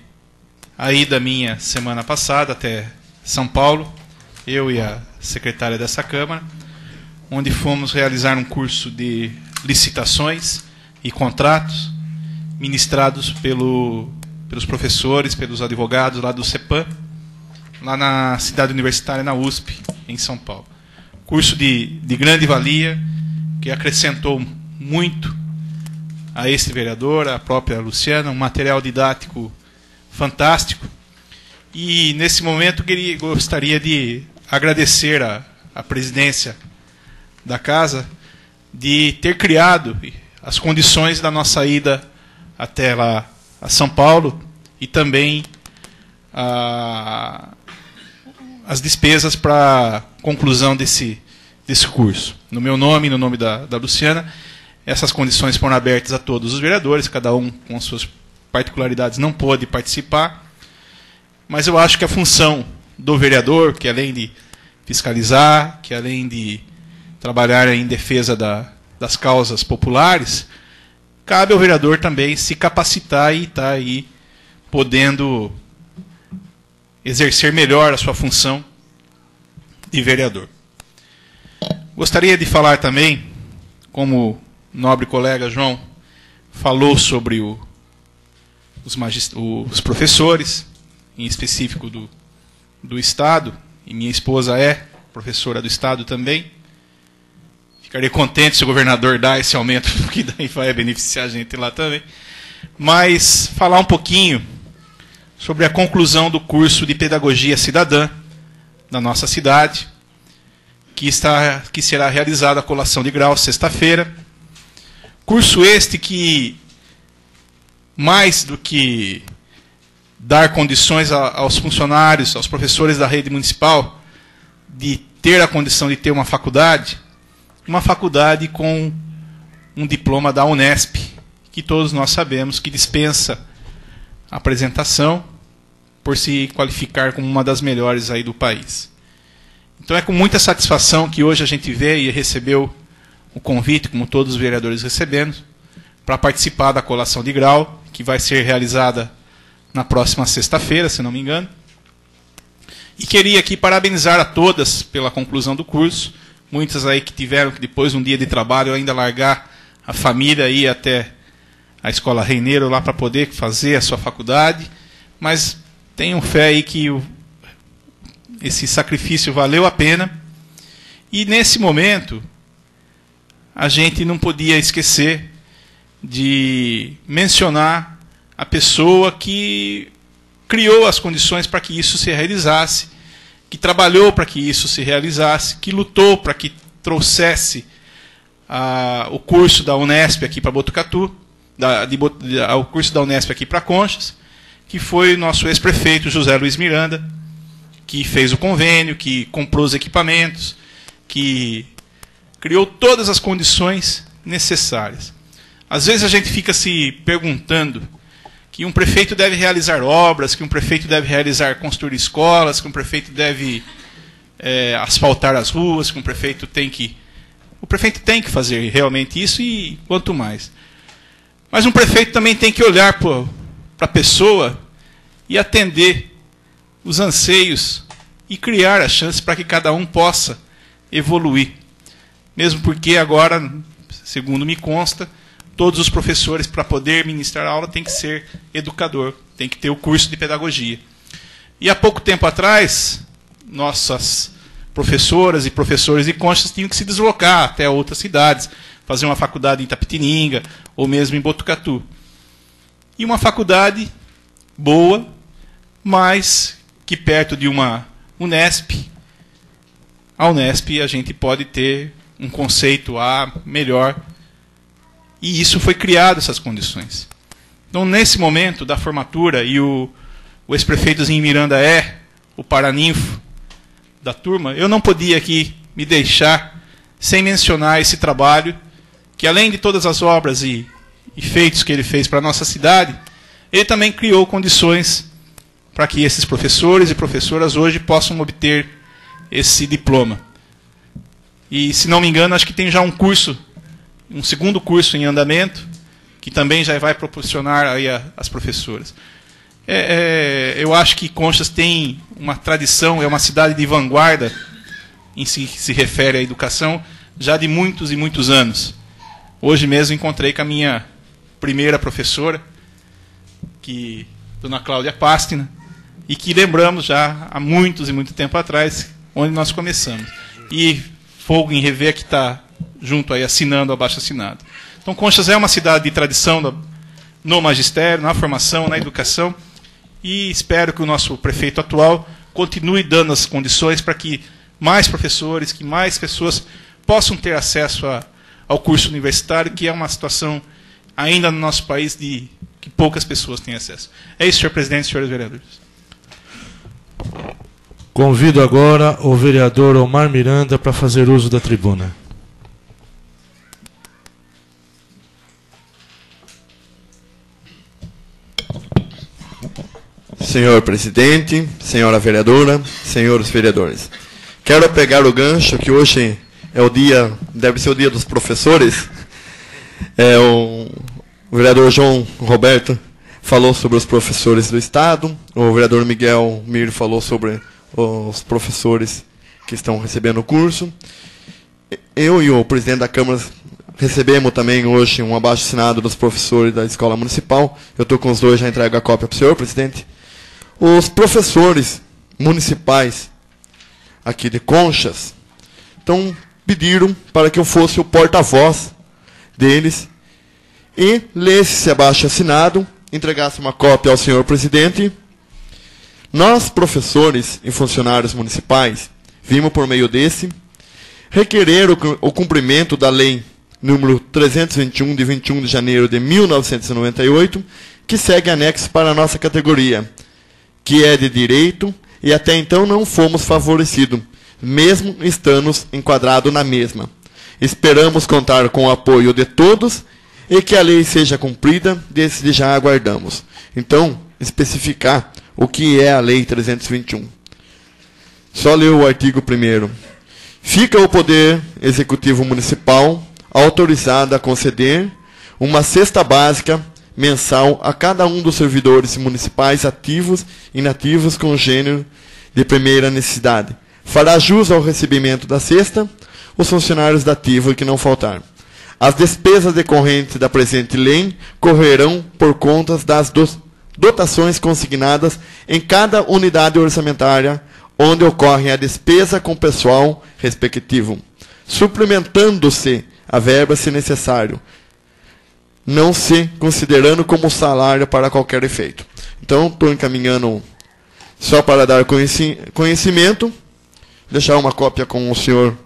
a ida minha semana passada até São Paulo, eu e a secretária dessa Câmara, onde fomos realizar um curso de licitações e contratos ministrados pelos professores, pelos advogados lá do CEPAM, lá na cidade universitária, na USP, em São Paulo. Curso de grande valia, que acrescentou muito a este vereador, a própria Luciana, um material didático fantástico. E, nesse momento, gostaria de agradecer a presidência da Casa de ter criado as condições da nossa ida até lá a São Paulo e também as despesas para a conclusão desse curso. No meu nome e no nome da Luciana, essas condições foram abertas a todos os vereadores, cada um com suas particularidades não pôde participar, mas eu acho que a função do vereador, que além de fiscalizar, que além de trabalhar em defesa das causas populares, cabe ao vereador também se capacitar e estar aí podendo exercer melhor a sua função de vereador. Gostaria de falar também, como o nobre colega João falou sobre os professores, em específico do Estado, e minha esposa é professora do Estado também. Ficaria contente se o governador dá esse aumento, porque daí vai beneficiar a gente lá também. Mas falar um pouquinho sobre a conclusão do curso de Pedagogia Cidadã da nossa cidade, que será realizado a colação de grau sexta-feira. Curso este que, mais do que dar condições aos funcionários, aos professores da rede municipal, de ter a condição de ter uma faculdade com um diploma da Unesp, que todos nós sabemos que dispensa apresentação por se qualificar como uma das melhores aí do país. Então é com muita satisfação que hoje a gente vê e recebeu o convite, como todos os vereadores recebemos, para participar da colação de grau, que vai ser realizada na próxima sexta-feira, se não me engano. E queria aqui parabenizar a todas pela conclusão do curso, muitas aí que tiveram que depois de um dia de trabalho ainda largar a família e ir até a Escola Reineiro lá para poder fazer a sua faculdade, mas tenham fé aí que esse sacrifício valeu a pena. E nesse momento a gente não podia esquecer de mencionar a pessoa que criou as condições para que isso se realizasse, que trabalhou para que isso se realizasse, que lutou para que trouxesse o curso da Unesp aqui para Botucatu, o curso da Unesp aqui para Conchas, que foi o nosso ex-prefeito José Luiz Miranda, que fez o convênio, que comprou os equipamentos, que criou todas as condições necessárias. Às vezes a gente fica se perguntando que um prefeito deve realizar obras, que um prefeito deve construir escolas, que um prefeito deve asfaltar as ruas, que um prefeito tem que... O prefeito tem que fazer realmente isso e quanto mais. Mas um prefeito também tem que olhar para a pessoa e atender os anseios e criar a chance para que cada um possa evoluir. Mesmo porque agora, segundo me consta, todos os professores, para poder ministrar aula, têm que ser educador, tem que ter o curso de pedagogia. E há pouco tempo atrás, nossas professoras e professores de Conchas tinham que se deslocar até outras cidades, fazer uma faculdade em Itapetininga, ou mesmo em Botucatu. E uma faculdade boa, mas que perto de uma Unesp, a Unesp a gente pode ter um conceito melhor. E isso foi criado, essas condições. Então, nesse momento da formatura, e o ex-prefeitozinho Miranda o paraninfo da turma, eu não podia aqui me deixar sem mencionar esse trabalho, que além de todas as obras e feitos que ele fez para a nossa cidade, ele também criou condições para que esses professores e professoras hoje possam obter esse diploma. E, se não me engano, acho que tem já um segundo curso em andamento, que também já vai proporcionar aí às professoras. Eu acho que Conchas tem uma tradição, é uma cidade de vanguarda, em se refere à educação, já de muitos e muitos anos. Hoje mesmo encontrei com a minha primeira professora, Dona Cláudia Pastina, e que lembramos já há muitos e muito tempo atrás, onde nós começamos. E fogo em rever que está junto aí, assinando o abaixo-assinado. Então, Conchas é uma cidade de tradição no magistério, na formação, na educação, e espero que o nosso prefeito atual continue dando as condições para que mais professores, que mais pessoas possam ter acesso ao curso universitário, que é uma situação ainda no nosso país de que poucas pessoas têm acesso. É isso, senhor presidente e senhores vereadores. Convido agora o vereador Omar Miranda para fazer uso da tribuna. Senhor presidente, senhora vereadora, senhores vereadores. Quero pegar o gancho que hoje é o dia, deve ser o dia dos professores. O vereador João Roberto falou sobre os professores do Estado, o vereador Miguel Mir falou sobre os professores que estão recebendo o curso. Eu e o presidente da Câmara recebemos também hoje um abaixo-assinado dos professores da Escola Municipal. Eu estou com os dois, já entrego a cópia para o senhor, presidente. Os professores municipais aqui de Conchas pediram para que eu fosse o porta-voz deles e lesse esse abaixo-assinado, entregasse uma cópia ao senhor presidente. Nós, professores e funcionários municipais, vimos por meio desse requerer o cumprimento da lei número 321, de 21 de janeiro de 1998, que segue anexo para a nossa categoria, que é de direito, e até então não fomos favorecidos, mesmo estando enquadrados na mesma. Esperamos contar com o apoio de todos e que a lei seja cumprida, desde já aguardamos. Então, especificar o que é a Lei 321. Só ler o artigo 1º. Fica o Poder Executivo Municipal autorizado a conceder uma cesta básica mensal a cada um dos servidores municipais ativos e inativos com gênero de primeira necessidade. Fará jus ao recebimento da cesta os funcionários da ativa que não faltar. As despesas decorrentes da presente lei correrão por contas das dotações consignadas em cada unidade orçamentária onde ocorre a despesa com pessoal respectivo, suplementando-se a verba se necessário, não se considerando como salário para qualquer efeito. Então, estou encaminhando só para dar conhecimento, deixar uma cópia com o senhor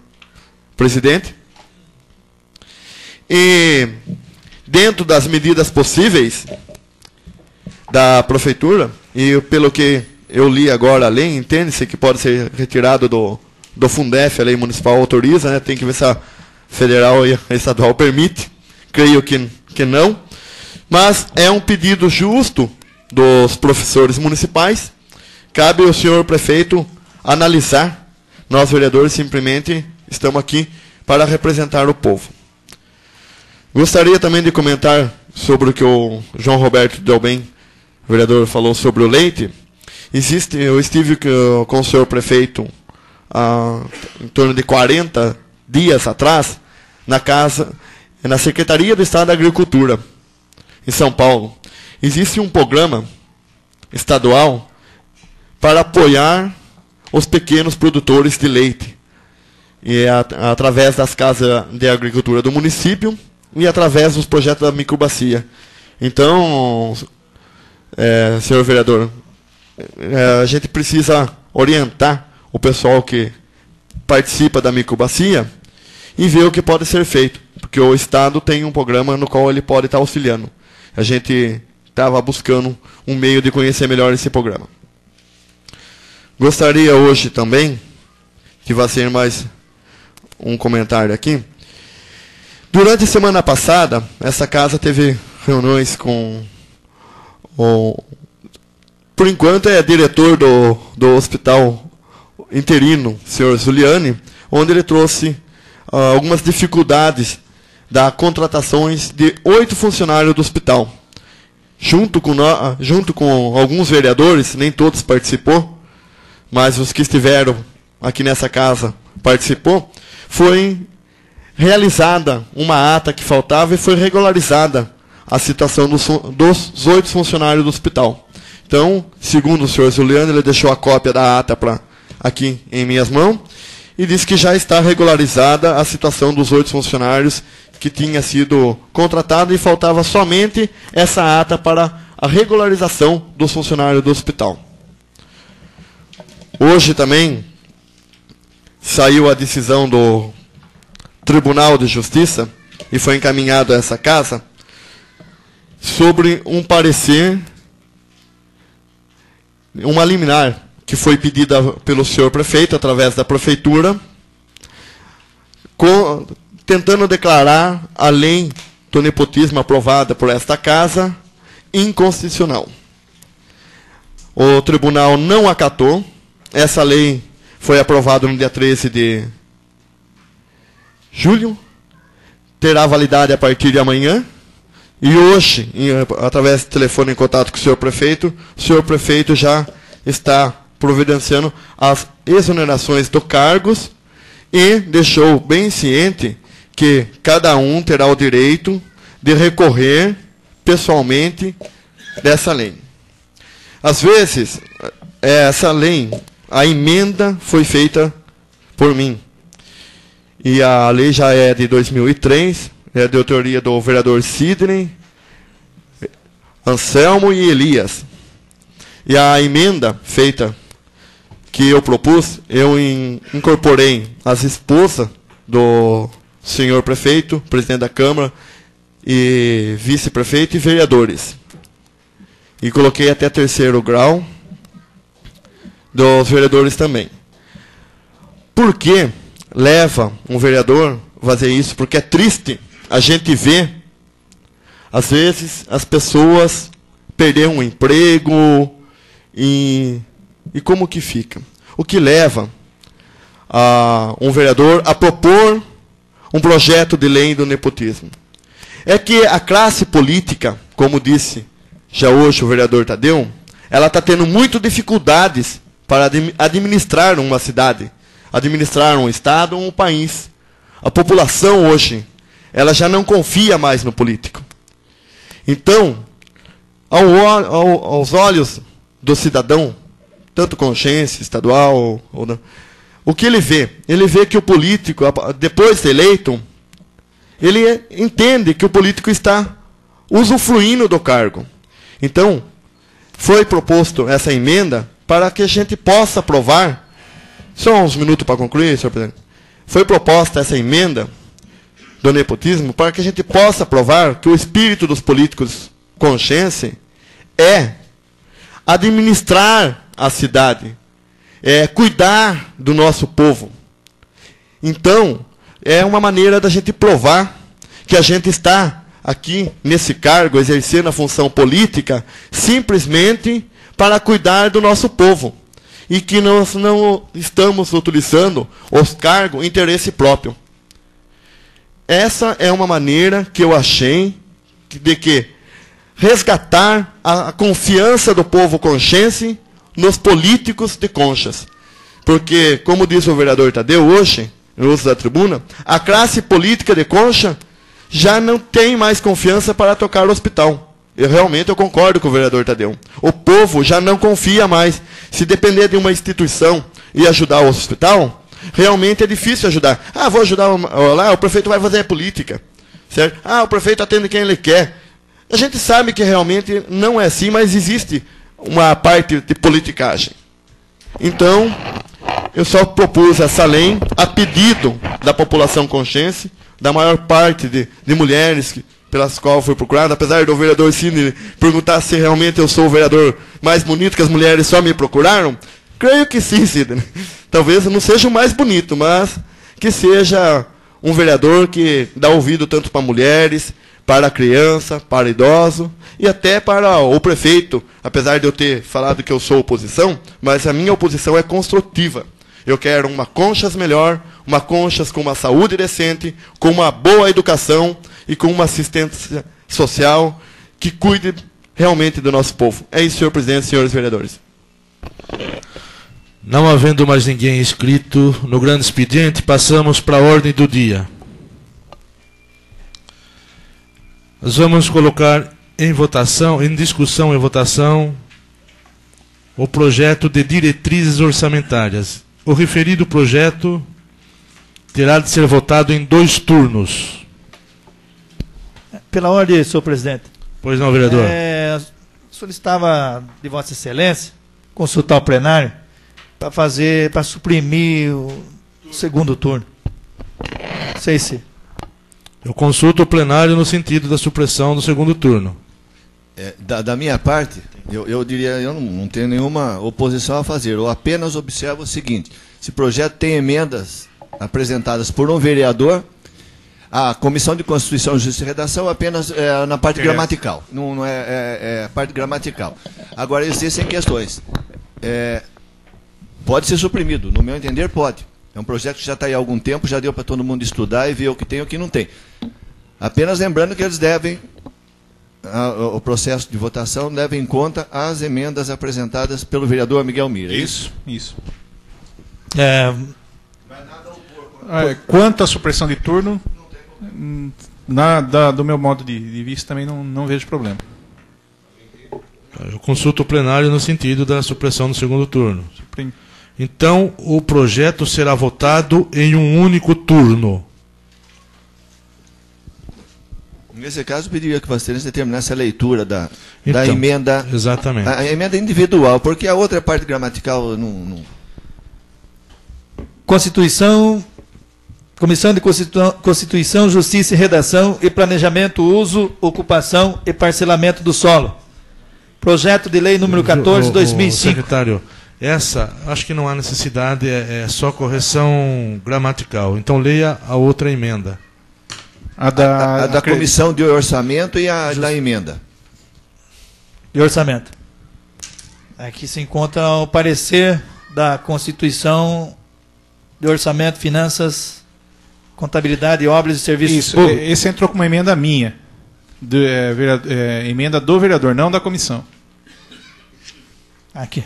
presidente. E, dentro das medidas possíveis da prefeitura, e pelo que eu li agora a lei, entende-se que pode ser retirado do Fundef, a lei municipal autoriza, né? Tem que ver se a federal e a estadual permite. Creio que não, mas é um pedido justo dos professores municipais. Cabe ao senhor prefeito analisar. Nós, vereadores, simplesmente estamos aqui para representar o povo. Gostaria também de comentar sobre o que o João Roberto Delbem, vereador, falou sobre o leite. Eu estive com o senhor prefeito em torno de 40 dias atrás, na Secretaria do Estado da Agricultura, em São Paulo. Existe um programa estadual para apoiar os pequenos produtores de leite. e através das casas de agricultura do município e através dos projetos da microbacia. Então, senhor vereador, a gente precisa orientar o pessoal que participa da microbacia e ver o que pode ser feito, porque o Estado tem um programa no qual ele pode estar auxiliando. A gente estava buscando um meio de conhecer melhor esse programa. Gostaria hoje também, que vai ser mais um comentário aqui. Durante a semana passada, essa casa teve reuniões com por enquanto é diretor do hospital interino, senhor Zuliani, onde ele trouxe algumas dificuldades das contratações de 8 funcionários do hospital. Junto com alguns vereadores, nem todos participou, mas os que estiveram aqui nessa casa participou, foi realizada uma ata que faltava e foi regularizada a situação dos 8 funcionários do hospital. Então, segundo o senhor Zuliano, ele deixou a cópia da ata aqui em minhas mãos e disse que já está regularizada a situação dos 8 funcionários que tinha sido contratado e faltava somente essa ata para a regularização dos funcionários do hospital. Hoje também saiu a decisão do Tribunal de Justiça e foi encaminhado a essa casa sobre um parecer, uma liminar que foi pedida pelo senhor prefeito através da prefeitura, tentando declarar a lei do nepotismo aprovada por esta casa inconstitucional. O tribunal não acatou. Essa lei foi aprovada no dia 13 de julho, terá validade a partir de amanhã, e hoje, através do telefone em contato com o senhor prefeito já está providenciando as exonerações dos cargos e deixou bem ciente que cada um terá o direito de recorrer pessoalmente dessa lei. Às vezes, essa lei, a emenda foi feita por mim. E a lei já é de 2003, é de autoria do vereador Sidney, Anselmo e Elias. E a emenda feita, que eu propus, eu incorporei as esposas do senhor prefeito, presidente da Câmara, e vice-prefeito e vereadores. E coloquei até 3º grau dos vereadores também. Por que leva um vereador a fazer isso? Porque é triste a gente ver, às vezes, as pessoas perderem um emprego e como que fica. O que leva um vereador a propor um projeto de lei do nepotismo? É que a classe política, como disse já hoje o vereador Tadeu, ela está tendo muitas dificuldades para administrar uma cidade, administrar um estado ou um país. A população hoje, ela já não confia mais no político. Então, aos olhos do cidadão, tanto consciência estadual, o que ele vê? Ele vê que o político, depois de eleito, ele entende que o político está usufruindo do cargo. Então, foi proposto essa emenda para que a gente possa aprovar. Só uns minutos para concluir, senhor presidente. Foi proposta essa emenda do nepotismo para que a gente possa aprovar que o espírito dos políticos consciência é administrar a cidade, é cuidar do nosso povo. Então, é uma maneira da gente provar que a gente está aqui nesse cargo, exercendo a função política, simplesmente para cuidar do nosso povo. E que nós não estamos utilizando os cargos em interesse próprio. Essa é uma maneira que eu achei de que resgatar a confiança do povo conxense nos políticos de Conchas. Porque, como disse o vereador Tadeu hoje, no uso da tribuna, a classe política de Concha já não tem mais confiança para tocar o hospital. Eu concordo com o vereador Tadeu. O povo já não confia mais. Se depender de uma instituição e ajudar o hospital, realmente é difícil ajudar. Ah, vou ajudar lá, o prefeito vai fazer a política. Certo? Ah, o prefeito atende quem ele quer. A gente sabe que realmente não é assim, mas existe uma parte de politicagem. Então, eu só propus essa lei a pedido da população conxense, da maior parte de mulheres pelas quais fui procurado, apesar do vereador Cine perguntar se realmente eu sou o vereador mais bonito que as mulheres só me procuraram. Creio que sim, Sidney. Talvez eu não seja o mais bonito, mas que seja um vereador que dá ouvido tanto para mulheres, para a criança, para idoso e até para o prefeito, apesar de eu ter falado que eu sou oposição, mas a minha oposição é construtiva. Eu quero uma Conchas melhor, uma Conchas com uma saúde decente, com uma boa educação e com uma assistência social que cuide realmente do nosso povo. É isso, senhor presidente, senhores vereadores. Não havendo mais ninguém inscrito no grande expediente, passamos para a ordem do dia. Nós vamos colocar em votação, em discussão e votação, o projeto de diretrizes orçamentárias. O referido projeto terá de ser votado em 2 turnos. Pela ordem, senhor presidente. Pois não, vereador. Solicitava de Vossa Excelência consultar o plenário para suprimir o segundo turno. Não sei se. Eu consulto o plenário no sentido da supressão do segundo turno. Da minha parte, eu diria, eu não tenho nenhuma oposição a fazer. Eu apenas observo o seguinte: se o projeto tem emendas apresentadas por um vereador, a Comissão de Constituição, Justiça e Redação apenas na parte gramatical. Não é parte gramatical. Agora, existem questões. Pode ser suprimido, no meu entender, pode. É um projeto que já está aí há algum tempo, já deu para todo mundo estudar e ver o que tem e o que não tem. Apenas lembrando que eles devem, o processo de votação leva em conta as emendas apresentadas pelo vereador Miguel Mira. É isso? Isso. Quanto à supressão de turno, do meu modo de vista, também não vejo problema. Eu consulto o plenário no sentido da supressão do segundo turno. Suprime. Então, o projeto será votado em um único turno. Nesse caso, eu pediria que Vossa Excelência terminasse a leitura da emenda. Exatamente. A emenda individual, porque a outra parte gramatical não. Comissão de Constituição, Justiça e Redação e Planejamento, Uso, Ocupação e Parcelamento do Solo. Projeto de Lei número 14, 2005. Secretário, essa, acho que não há necessidade, é só correção gramatical. Então, leia a outra emenda. A da Comissão de Orçamento e a da emenda. De Orçamento. Aqui se encontra o parecer da Constituição de Orçamento, Finanças, Contabilidade, Obras e Serviços Públicos. Esse entrou com uma emenda minha. Emenda do vereador, não da comissão. Aqui.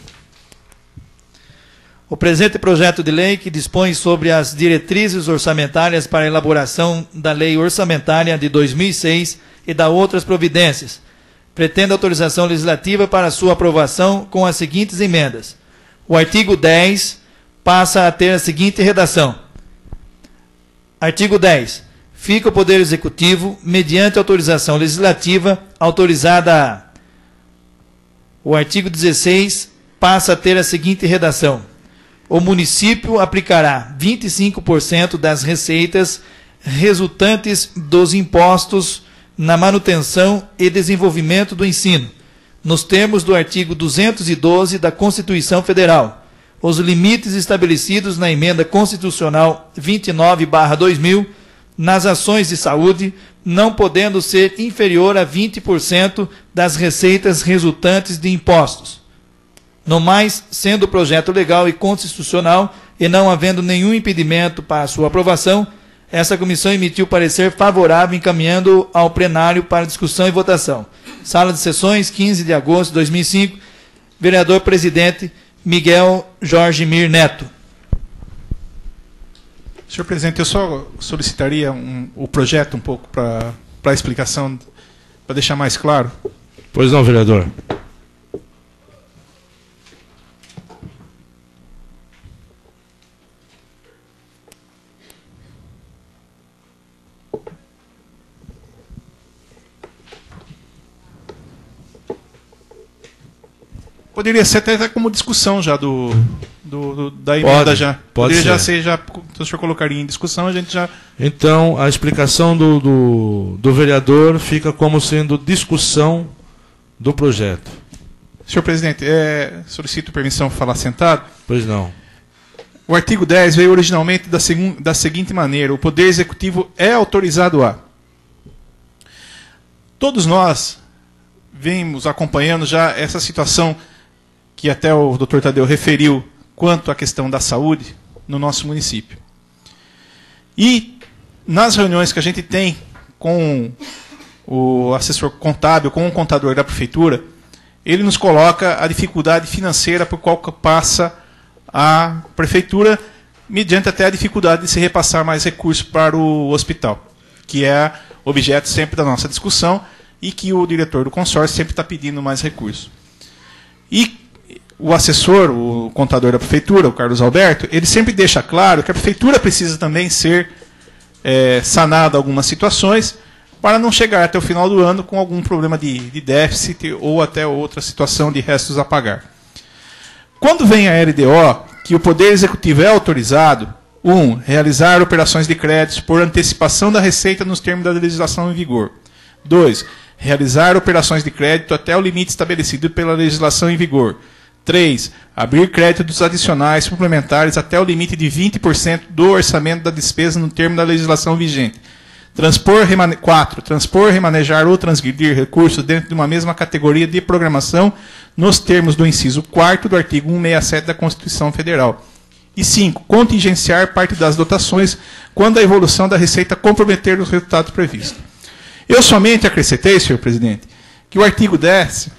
O presente projeto de lei, que dispõe sobre as diretrizes orçamentárias para a elaboração da Lei Orçamentária de 2006 e da outras providências, pretende autorização legislativa para sua aprovação com as seguintes emendas. O artigo 10 passa a ter a seguinte redação. Artigo 10. Fica o Poder Executivo, mediante autorização legislativa, autorizada a... O artigo 16 passa a ter a seguinte redação. O município aplicará 25% das receitas resultantes dos impostos na manutenção e desenvolvimento do ensino, nos termos do artigo 212 da Constituição Federal, os limites estabelecidos na Emenda Constitucional 29/2000, nas ações de saúde, não podendo ser inferior a 20% das receitas resultantes de impostos. No mais, sendo o projeto legal e constitucional e não havendo nenhum impedimento para a sua aprovação, essa comissão emitiu parecer favorável encaminhando ao plenário para discussão e votação. Sala de Sessões, 15 de agosto de 2005, vereador presidente Miguel Jorge Mir Neto. Senhor presidente, eu só solicitaria o projeto um pouco para a explicação, para deixar mais claro. Pois não, vereador. Poderia ser até como discussão já da emenda já. Pode Poderia ser. já ser, se o senhor colocaria em discussão, a gente já... Então, a explicação do vereador fica como sendo discussão do projeto. Senhor presidente, solicito permissão para falar sentado. Pois não. O artigo 10 veio originalmente da seguinte maneira: o Poder Executivo é autorizado a... Todos nós vimos acompanhando já essa situação que até o Dr. Tadeu referiu quanto à questão da saúde no nosso município. E nas reuniões que a gente tem com o assessor contábil, com o contador da prefeitura, ele nos coloca a dificuldade financeira por qual passa a prefeitura, mediante até a dificuldade de se repassar mais recursos para o hospital, que é objeto sempre da nossa discussão e que o diretor do consórcio sempre está pedindo mais recursos. E o assessor, o contador da prefeitura, o Carlos Alberto, ele sempre deixa claro que a prefeitura precisa também ser sanada algumas situações para não chegar até o final do ano com algum problema de déficit ou até outra situação de restos a pagar. Quando vem a LDO, que o Poder Executivo é autorizado, 1. Realizar operações de créditos por antecipação da receita nos termos da legislação em vigor. 2. Realizar operações de crédito até o limite estabelecido pela legislação em vigor. 3. Abrir créditos adicionais suplementares até o limite de 20% do orçamento da despesa no termo da legislação vigente. 4. Transpor, remanejar ou transgredir recursos dentro de uma mesma categoria de programação nos termos do inciso 4º do artigo 167 da Constituição Federal. E 5. Contingenciar parte das dotações quando a evolução da receita comprometer os resultados previstos. Eu somente acrescentei, senhor presidente, que o artigo 10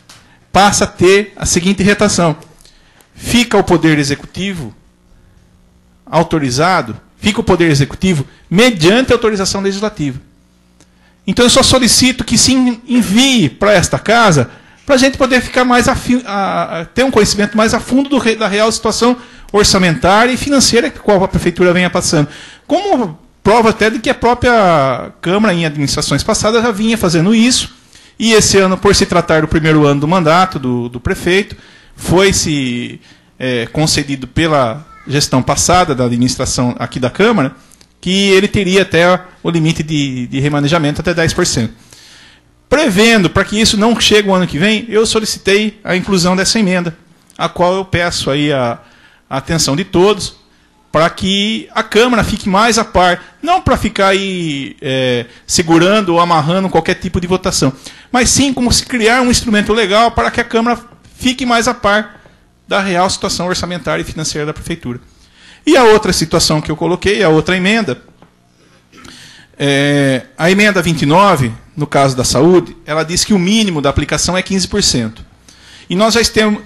passa a ter a seguinte retação: fica o Poder Executivo autorizado, fica o Poder Executivo mediante autorização legislativa. Então eu só solicito que se envie para esta casa, para a gente poder ficar mais ter um conhecimento mais a fundo da real situação orçamentária e financeira que a prefeitura venha passando. Como prova até de que a própria Câmara, em administrações passadas, já vinha fazendo isso. E esse ano, por se tratar do primeiro ano do mandato do prefeito, foi-se concedido pela gestão passada da administração aqui da Câmara, que ele teria até o limite de remanejamento até 10%. Prevendo, para que isso não chegue o ano que vem, eu solicitei a inclusão dessa emenda, a qual eu peço aí a atenção de todos, para que a Câmara fique mais a par, não para ficar aí segurando ou amarrando qualquer tipo de votação, mas sim como se criar um instrumento legal para que a Câmara fique mais a par da real situação orçamentária e financeira da prefeitura. E a outra situação que eu coloquei, a outra emenda, a emenda 29, no caso da saúde, ela diz que o mínimo da aplicação é 15%. E nós já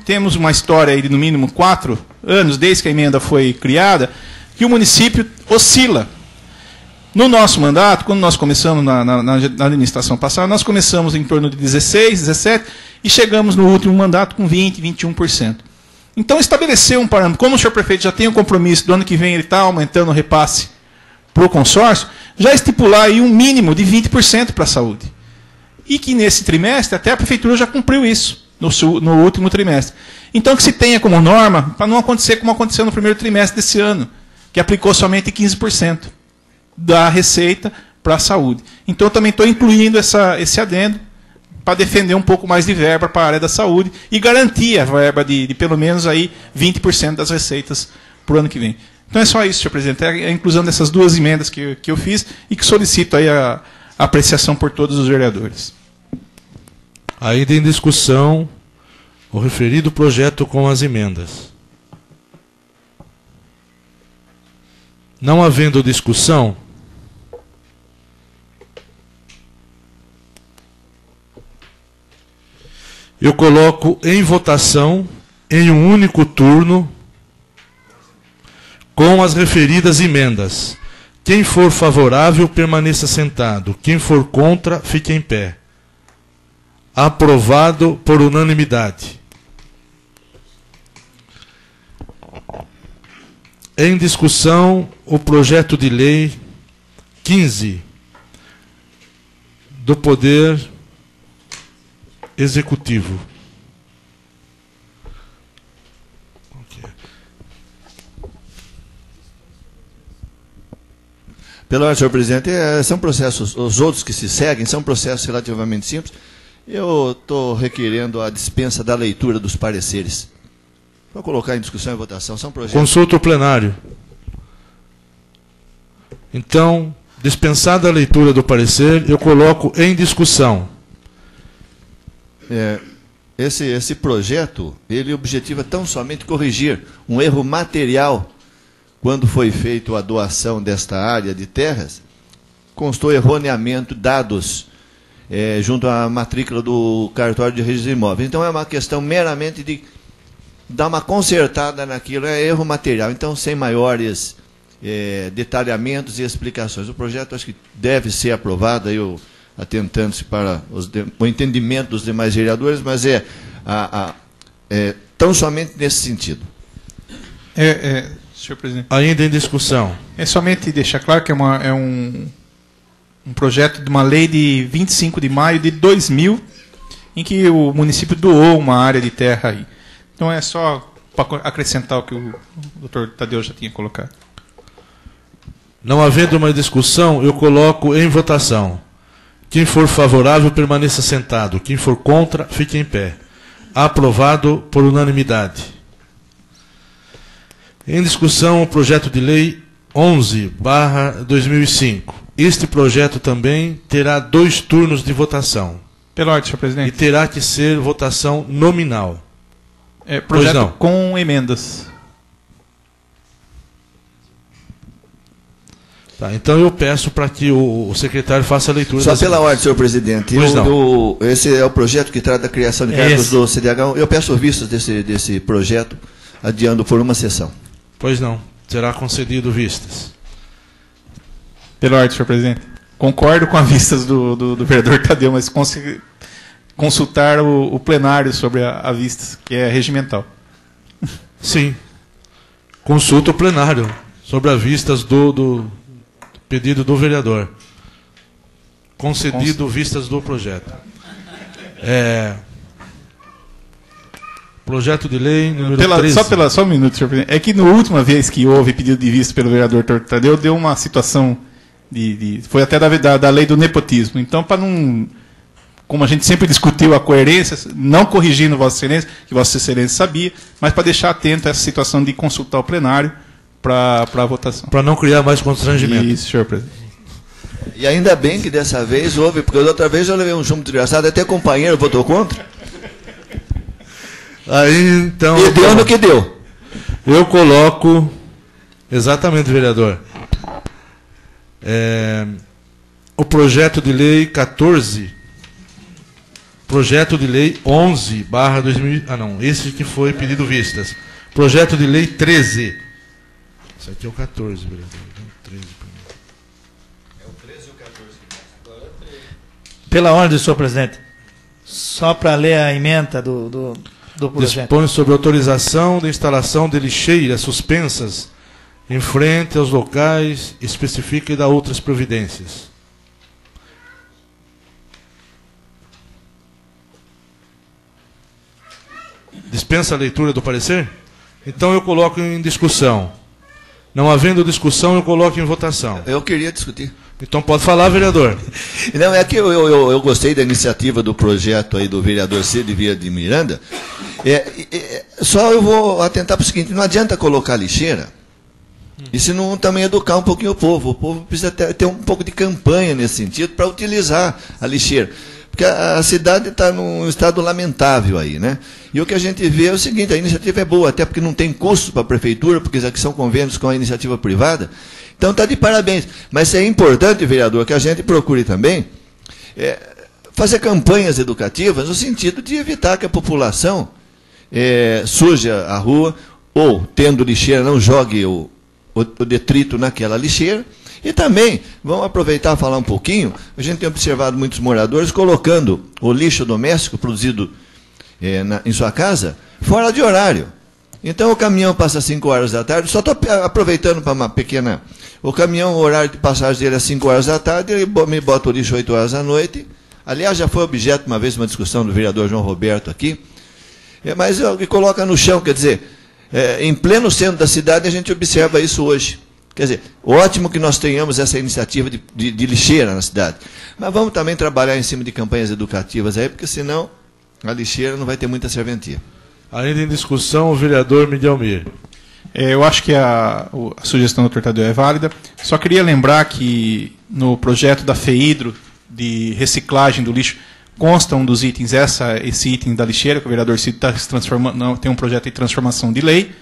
temos uma história aí de no mínimo 4 anos, desde que a emenda foi criada, que o município oscila. No nosso mandato, quando nós começamos na administração passada, nós começamos em torno de 16, 17 e chegamos no último mandato com 20, 21%. Então estabelecer um parâmetro, como o senhor prefeito já tem o compromisso do ano que vem ele está aumentando o repasse para o consórcio, já estipular aí um mínimo de 20% para a saúde. E que nesse trimestre, até a prefeitura já cumpriu isso, no último trimestre. Então que se tenha como norma, para não acontecer como aconteceu no primeiro trimestre desse ano, que aplicou somente 15% da receita para a saúde. Então eu também estou incluindo esse adendo para defender um pouco mais de verba para a área da saúde e garantir a verba de pelo menos aí 20% das receitas para o ano que vem. Então é só isso, senhor presidente. É a inclusão dessas duas emendas que eu fiz e que solicito aí a apreciação por todos os vereadores. Ainda em discussão o referido projeto com as emendas. Não havendo discussão, eu coloco em votação, em um único turno, com as referidas emendas. Quem for favorável, permaneça sentado. Quem for contra, fique em pé. Aprovado por unanimidade. Em discussão, o projeto de lei 15 do Poder Executivo. Pela ordem, senhor presidente, são processos, os outros que se seguem são processos relativamente simples. Eu estou requerendo a dispensa da leitura dos pareceres. Vou colocar em discussão e votação. São projetos. Consulta o plenário. Então, dispensada a leitura do parecer, eu coloco em discussão. Esse projeto, ele objetiva tão somente corrigir um erro material. Quando foi feita a doação desta área de terras, constou erroneamente dados junto à matrícula do cartório de registro de imóveis. Então é uma questão meramente de dar uma consertada naquilo, é erro material. Então, sem maiores detalhamentos e explicações. O projeto acho que deve ser aprovado, eu atentando-se para o entendimento dos demais vereadores, mas tão somente nesse sentido. Senhor presidente. Ainda em discussão. É somente deixar claro que é um projeto de uma lei de 25 de maio de 2000, em que o município doou uma área de terra aí. Então é só para acrescentar o que o doutor Tadeu já tinha colocado. Não havendo uma discussão, eu coloco em votação. Quem for favorável, permaneça sentado. Quem for contra, fique em pé. Aprovado por unanimidade. Em discussão, o projeto de lei 11/2005. Este projeto também terá 2 turnos de votação. Pela ordem, senhor presidente. E terá que ser votação nominal. Projeto com emendas. Tá, então eu peço para que o secretário faça a leitura. Só pela ordem, senhor presidente. Esse é o projeto que trata da criação de cargos do CDH. Eu peço vistas desse projeto, adiando por uma sessão. Pois não. Será concedido vistas. Pela ordem, senhor presidente. Concordo com as vistas do vereador Tadeu, mas consultar o plenário sobre a vistas, que é regimental. Sim. Consulta o plenário sobre as vistas do pedido do vereador. Concedido vistas do projeto. Projeto de lei número 13. Só um minuto, senhor presidente. É que na última vez que houve pedido de vista pelo vereador Tadeu, deu uma situação foi até da lei do nepotismo. Então, para não... Como a gente sempre discutiu a coerência, não corrigindo Vossa Excelência, que Vossa Excelência sabia, mas para deixar atento a essa situação de consultar o plenário para a votação. Para não criar mais constrangimento. Isso, senhor presidente. E ainda bem que dessa vez houve, porque da outra vez eu levei um chumbo desgraçado, até companheiro votou contra. Aí, então... E deu no que deu. Eu coloco... Exatamente, vereador. O projeto de lei 14... Projeto de lei 11/2000... Ah, não. Esse que foi pedido vistas. Projeto de lei 13. Isso aqui é o 14, vereador. 13 é o 13 ou 14? Agora é 13. Pela ordem, senhor presidente. Só para ler a ementa do projeto. Dispõe sobre autorização de instalação de lixeiras suspensas em frente aos locais, especifica e dá outras providências. Dispensa a leitura do parecer? Então eu coloco em discussão. Não havendo discussão, eu coloco em votação. Eu queria discutir. Então pode falar, vereador. Não, é que eu gostei da iniciativa do projeto aí do vereador Cid Vieira de Miranda. Só eu vou atentar para o seguinte, não adianta colocar lixeira, e se não também educar um pouquinho o povo. O povo precisa ter um pouco de campanha nesse sentido para utilizar a lixeira. Porque a cidade está num estado lamentável aí, né? E o que a gente vê é o seguinte, a iniciativa é boa, até porque não tem custo para a prefeitura, porque aqui são convênios com a iniciativa privada. Então está de parabéns. Mas é importante, vereador, que a gente procure também fazer campanhas educativas no sentido de evitar que a população suje a rua, ou, tendo lixeira, não jogue o detrito naquela lixeira. E também, vamos aproveitar e falar um pouquinho, a gente tem observado muitos moradores colocando o lixo doméstico produzido em sua casa fora de horário. Então o caminhão passa às 5 horas da tarde, só estou aproveitando para uma pequena... O caminhão, o horário de passagem dele é às 5 horas da tarde, ele me bota o lixo 8 horas da noite. Aliás, já foi objeto uma vez de uma discussão do vereador João Roberto aqui. Mas ele coloca no chão, quer dizer, em pleno centro da cidade a gente observa isso hoje. Quer dizer, ótimo que nós tenhamos essa iniciativa de lixeira na cidade. Mas vamos também trabalhar em cima de campanhas educativas aí, porque senão a lixeira não vai ter muita serventia. Ainda em discussão, o vereador Miguel Mir. Eu acho que a sugestão do Dr. Tadeu é válida. Só queria lembrar que no projeto da FEIDRO de reciclagem do lixo consta um dos itens, esse item da lixeira, que o vereador Cid está se transformando, tem um projeto de transformação de lei.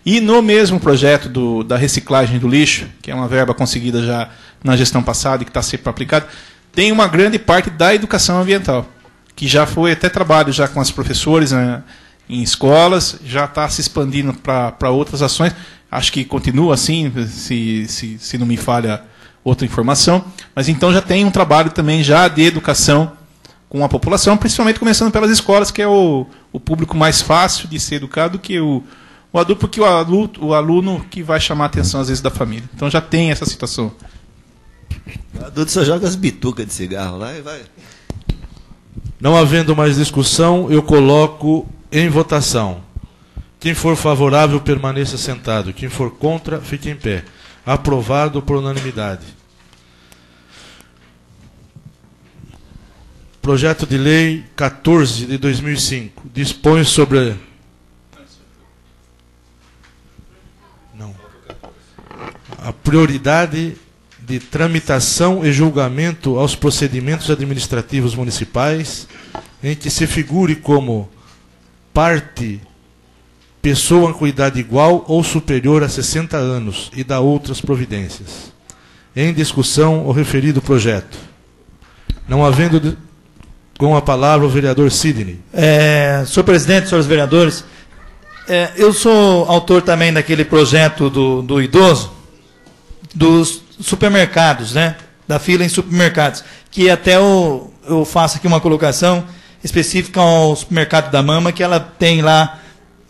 E no mesmo projeto da reciclagem do lixo, que é uma verba conseguida já na gestão passada e que está sempre aplicada, tem uma grande parte da educação ambiental, que já foi até trabalho já com os professores, né, em escolas, já está se expandindo para outras ações. Acho que continua assim, se não me falha outra informação. Mas então já tem um trabalho também já de educação com a população, principalmente começando pelas escolas, que é o público mais fácil de ser educado que o adulto, porque o aluno que vai chamar a atenção às vezes da família. Então já tem essa situação. O adulto só joga as bitucas de cigarro lá e vai. Não havendo mais discussão, eu coloco em votação. Quem for favorável, permaneça sentado. Quem for contra, fique em pé. Aprovado por unanimidade. Projeto de Lei 14 de 2005 dispõe sobre a prioridade de tramitação e julgamento aos procedimentos administrativos municipais em que se figure como parte pessoa com idade igual ou superior a 60 anos e da outras providências. Em discussão o referido projeto. Não havendo com a palavra o vereador Sidney. Senhor presidente, senhores vereadores, eu sou autor também daquele projeto do idoso, dos supermercados, né? Da fila em supermercados, que até eu faço aqui uma colocação específica ao supermercado da Mama, que ela tem lá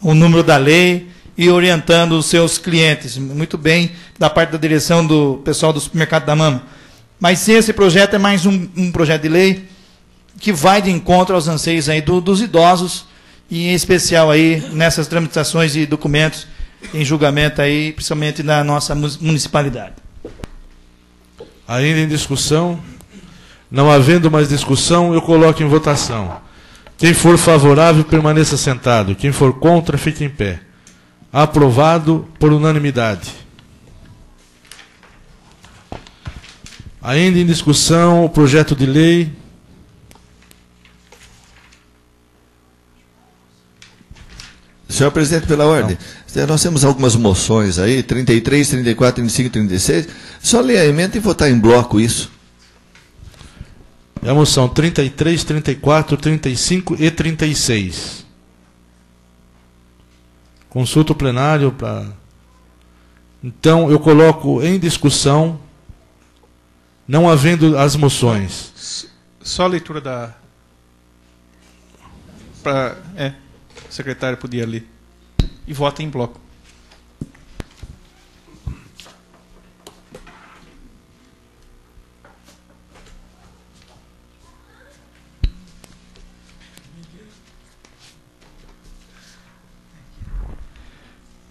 o número da lei e orientando os seus clientes, muito bem, da parte da direção do pessoal do supermercado da Mama. Mas esse projeto é mais um projeto de lei que vai de encontro aos anseios aí dos idosos, e em especial aí nessas tramitações de documentos em julgamento aí, principalmente na nossa municipalidade. Ainda em discussão, não havendo mais discussão, eu coloco em votação. Quem for favorável, permaneça sentado. Quem for contra, fique em pé. Aprovado por unanimidade. Ainda em discussão, o projeto de lei... Senhor presidente, pela ordem, nós temos algumas moções aí, 33, 34, 35, 36. Só ler a emenda e votar em bloco isso. É a moção 33, 34, 35 e 36. Consulta o plenário para... Então, eu coloco em discussão, não havendo as moções. Só a leitura da... O secretário podia ler. E vota em bloco.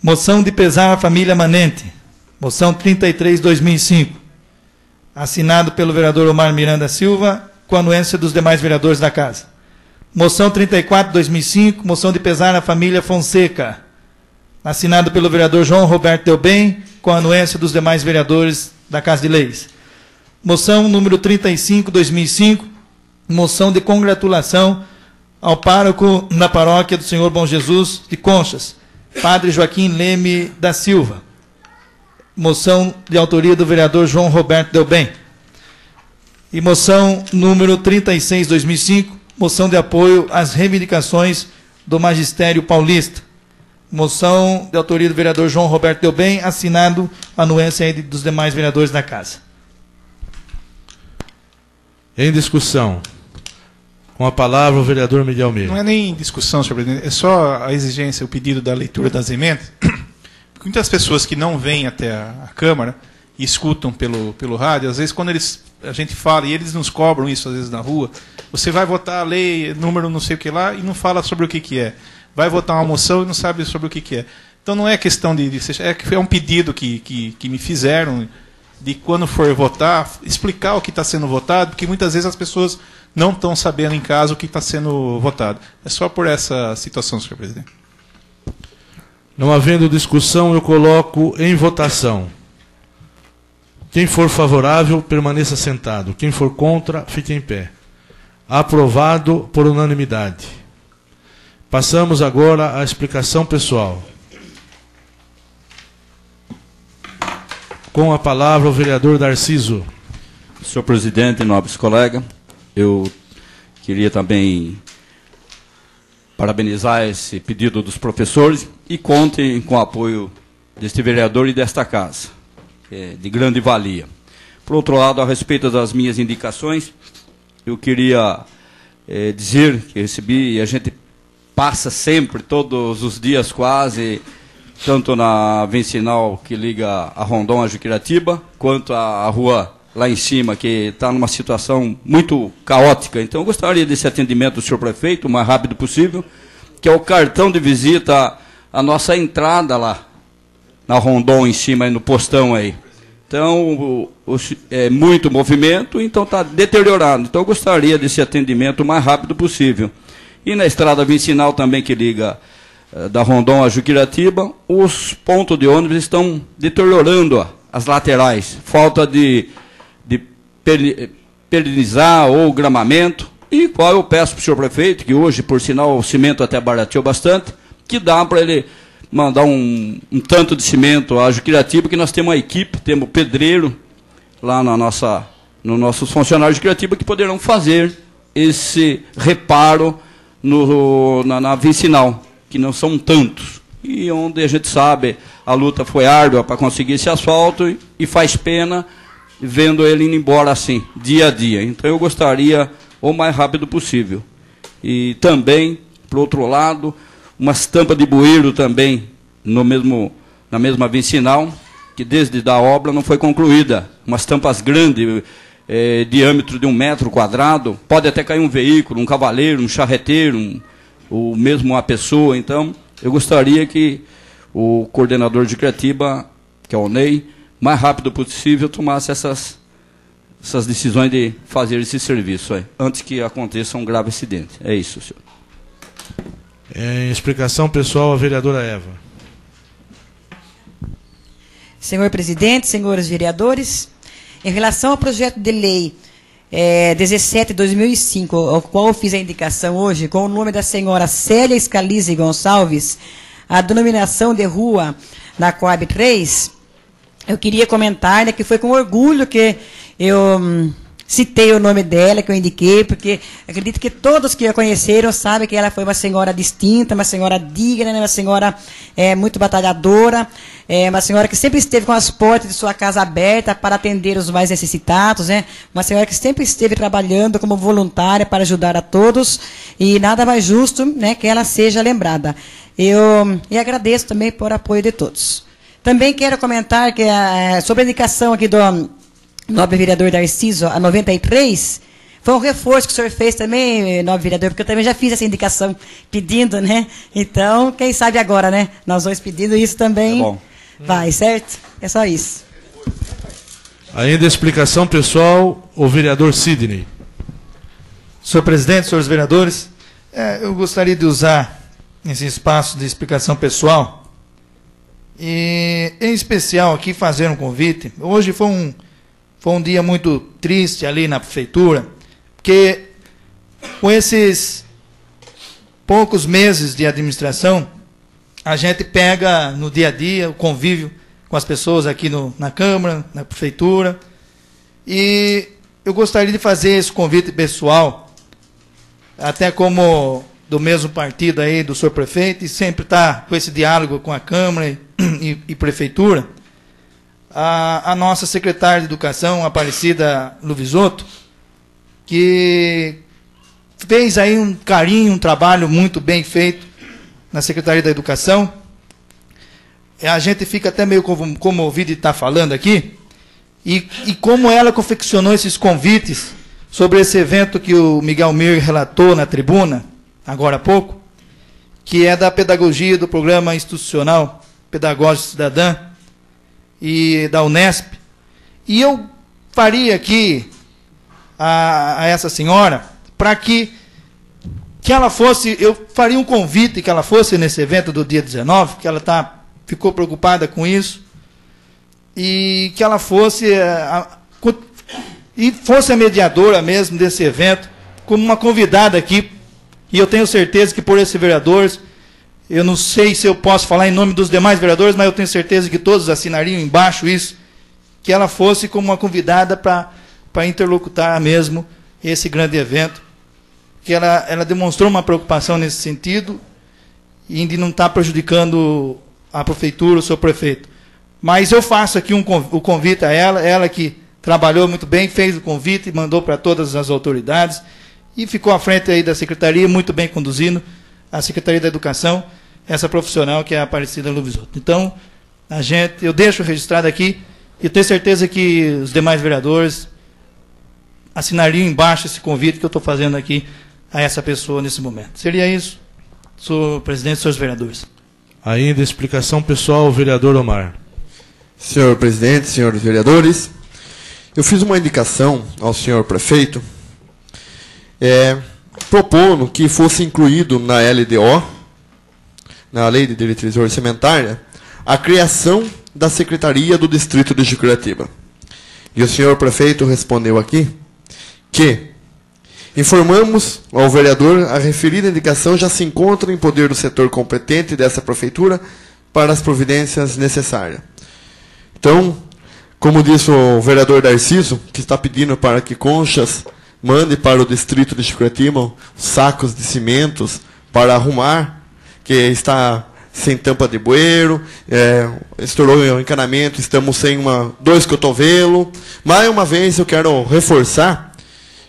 Moção de pesar à família Manente. Moção 33/2005. Assinado pelo vereador Omar Miranda Silva, com a anuência dos demais vereadores da Casa. Moção 34/2005. Moção de pesar à família Fonseca. Assinado pelo vereador João Roberto Delbem, com a anuência dos demais vereadores da Casa de Leis. Moção número 35/2005. Moção de congratulação ao pároco da paróquia do Senhor Bom Jesus de Conchas, Padre Joaquim Leme da Silva. Moção de autoria do vereador João Roberto Delbem. E moção número 36/2005, moção de apoio às reivindicações do magistério paulista. Moção de autoria do vereador João Roberto Delbem, assinado a anuência aí dos demais vereadores da Casa. Em discussão. Com a palavra o vereador Miguel Mir. Não é nem discussão, senhor presidente, é só a exigência, o pedido da leitura das emendas. Porque muitas pessoas que não vêm até a Câmara e escutam pelo rádio, às vezes quando a gente fala, e eles nos cobram isso às vezes na rua, você vai votar a lei, número não sei o que lá, e não fala sobre o que é. Vai votar uma moção e não sabe sobre o que é. Então não é questão é um pedido que me fizeram de quando for votar, explicar o que está sendo votado, porque muitas vezes as pessoas não estão sabendo em casa o que está sendo votado. É só por essa situação, senhor presidente. Não havendo discussão, eu coloco em votação. Quem for favorável, permaneça sentado. Quem for contra, fique em pé. Aprovado por unanimidade. Passamos agora à explicação pessoal. Com a palavra o vereador Darciso. Senhor presidente, nobres colegas, eu queria também parabenizar esse pedido dos professores e contem com o apoio deste vereador e desta casa, que é de grande valia. Por outro lado, a respeito das minhas indicações, eu queria dizer que recebi, e a gente passa sempre, todos os dias quase, tanto na vicinal que liga a Rondon a Juquiratiba, quanto a rua lá em cima, que está numa situação muito caótica. Então, eu gostaria desse atendimento do senhor prefeito, o mais rápido possível, que é o cartão de visita à nossa entrada lá, na Rondon em cima, no postão aí. Então, é muito movimento, então está deteriorado. Então, eu gostaria desse atendimento o mais rápido possível. E na estrada vicinal também, que liga da Rondon a Juquiratiba, os pontos de ônibus estão deteriorando as laterais. Falta de perenizar ou gramamento, e qual eu peço para o senhor prefeito, que hoje, por sinal, o cimento até barateou bastante, que dá para ele mandar um tanto de cimento a Juquiratiba, que nós temos uma equipe, temos pedreiro lá no nossos funcionários de Juquiratiba, que poderão fazer esse reparo na vicinal, que não são tantos, e onde a gente sabe a luta foi árdua para conseguir esse asfalto, e faz pena vendo ele indo embora assim, dia a dia. Então eu gostaria o mais rápido possível. E também, por outro lado, uma estampa de bueiro também na mesma vicinal, que desde da obra não foi concluída. Umas tampas grandes, diâmetro de 1 metro quadrado, pode até cair um veículo, um cavaleiro, um charreteiro, ou mesmo uma pessoa. Então, eu gostaria que o coordenador de Juquiratiba, que é o Ney, mais rápido possível, tomasse essas decisões de fazer esse serviço aí, antes que aconteça um grave acidente. É isso, senhor. Em explicação pessoal, a vereadora Eva. Senhor presidente, senhores vereadores, em relação ao projeto de lei 17/2005, ao qual eu fiz a indicação hoje, com o nome da senhora Célia Scalise Gonçalves, a denominação de rua na Coab 3, eu queria comentar, né, que foi com orgulho que eu citei o nome dela, que eu indiquei, porque acredito que todos que a conheceram sabem que ela foi uma senhora distinta, uma senhora digna, né, uma senhora muito batalhadora, uma senhora que sempre esteve com as portas de sua casa abertas para atender os mais necessitados, né, uma senhora que sempre esteve trabalhando como voluntária para ajudar a todos, e nada mais justo, né, que ela seja lembrada. E agradeço também por apoio de todos. Também quero comentar que sobre a indicação aqui do nobre vereador Darciso, a 93, foi um reforço que o senhor fez também, nobre vereador, porque eu também já fiz essa indicação pedindo, né? Então, quem sabe agora, né? Nós dois pedindo isso também. Tá bom. Vai, certo? É só isso. Ainda explicação pessoal, o vereador Sidney. Senhor presidente, senhores vereadores, eu gostaria de usar esse espaço de explicação pessoal e, em especial, aqui fazer um convite. Hoje foi um dia muito triste ali na prefeitura, porque com esses poucos meses de administração, a gente pega no dia a dia o convívio com as pessoas aqui na Câmara, na prefeitura, e eu gostaria de fazer esse convite pessoal, até como do mesmo partido aí do senhor prefeito, e sempre está com esse diálogo com a Câmara e prefeitura, a nossa secretária de Educação, Aparecida Luvisotto, que fez aí um carinho, um trabalho muito bem feito na Secretaria da Educação. A gente fica até meio comovido de estar falando aqui, e como ela confeccionou esses convites sobre esse evento que o Miguel Mir relatou na tribuna, agora há pouco, que é da pedagogia do programa institucional Pedagógica Cidadã e da Unesp. E eu faria aqui a essa senhora para que ela fosse, eu faria um convite que ela fosse nesse evento do dia 19, que ela ficou preocupada com isso, e que ela fosse a mediadora mesmo desse evento, como uma convidada aqui, e eu tenho certeza que por esses vereadores, eu não sei se eu posso falar em nome dos demais vereadores, mas eu tenho certeza que todos assinariam embaixo isso, que ela fosse como uma convidada para interlocutar mesmo esse grande evento, que ela demonstrou uma preocupação nesse sentido, e de não estar prejudicando a prefeitura, o seu prefeito. Mas eu faço aqui o convite a ela que trabalhou muito bem, fez o convite, mandou para todas as autoridades, e ficou à frente aí da secretaria, muito bem conduzindo a Secretaria da Educação, essa profissional que é a Aparecida Lubisotto. Então, eu deixo registrado aqui, e tenho certeza que os demais vereadores assinariam embaixo esse convite que eu estou fazendo aqui a essa pessoa nesse momento. Seria isso, senhor presidente, senhores vereadores. Ainda explicação pessoal, o vereador Omar. Senhor presidente, senhores vereadores, eu fiz uma indicação ao senhor prefeito, propondo que fosse incluído na LDO, na Lei de Diretriz Orçamentária, a criação da Secretaria do Distrito de Jucuratiba. E o senhor prefeito respondeu aqui que informamos ao vereador a referida indicação já se encontra em poder do setor competente dessa prefeitura para as providências necessárias. Então, como disse o vereador Darciso, que está pedindo para que Conchas mande para o distrito de Jucuratiba sacos de cimentos para arrumar, que está sem tampa de bueiro, estourou o encanamento, estamos sem 2 cotovelos. Mais uma vez eu quero reforçar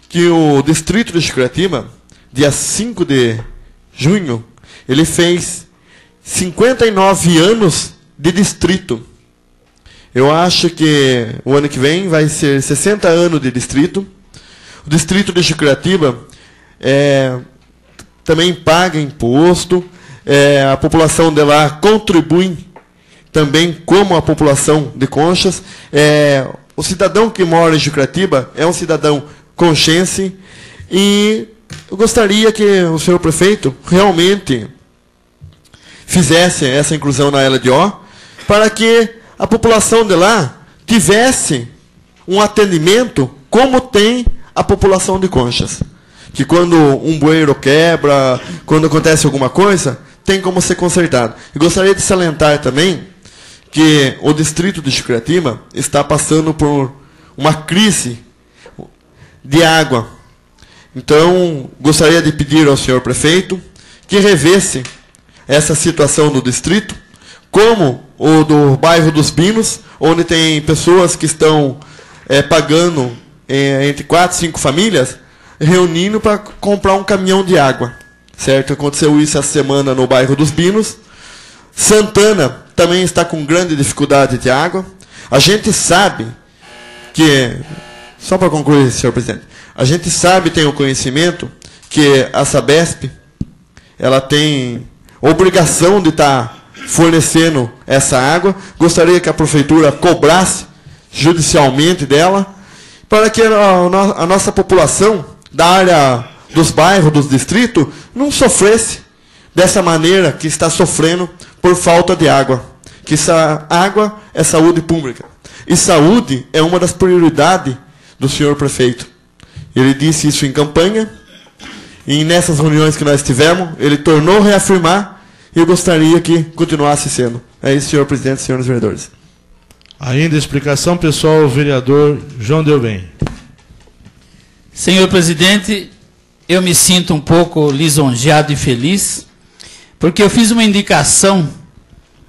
que o distrito de Jucuratiba, dia 5 de junho, ele fez 59 anos de distrito. Eu acho que o ano que vem vai ser 60 anos de distrito. O distrito de Jucuratiba também paga imposto, a população de lá contribui também como a população de Conchas. O cidadão que mora em Jucuratiba é um cidadão conchiense, e eu gostaria que o senhor prefeito realmente fizesse essa inclusão na LDO, para que a população de lá tivesse um atendimento como tem a população de Conchas. Que quando um bueiro quebra, quando acontece alguma coisa, tem como ser consertado. E gostaria de salientar também que o distrito de Jucuratiba está passando por uma crise de água. Então, gostaria de pedir ao senhor prefeito que revesse essa situação no distrito, como o do bairro dos Pinos, onde tem pessoas que estão pagando entre 4 e 5 famílias, reunindo para comprar um caminhão de água. Certo? Aconteceu isso essa semana no bairro dos Pinos. Santana também está com grande dificuldade de água. A gente sabe que, só para concluir, senhor presidente, a gente sabe, tem o conhecimento, que a Sabesp ela tem obrigação de estar fornecendo essa água. Gostaria que a prefeitura cobrasse judicialmente dela, para que a nossa população da área dos bairros, dos distritos, não sofresse dessa maneira que está sofrendo por falta de água. Que essa água é saúde pública. E saúde é uma das prioridades do senhor prefeito. Ele disse isso em campanha, e nessas reuniões que nós tivemos, ele tornou a reafirmar, e eu gostaria que continuasse sendo. É isso, senhor presidente, senhores vereadores. Ainda explicação pessoal, o vereador João Delbem. Senhor presidente, eu me sinto um pouco lisonjeado e feliz, porque eu fiz uma indicação,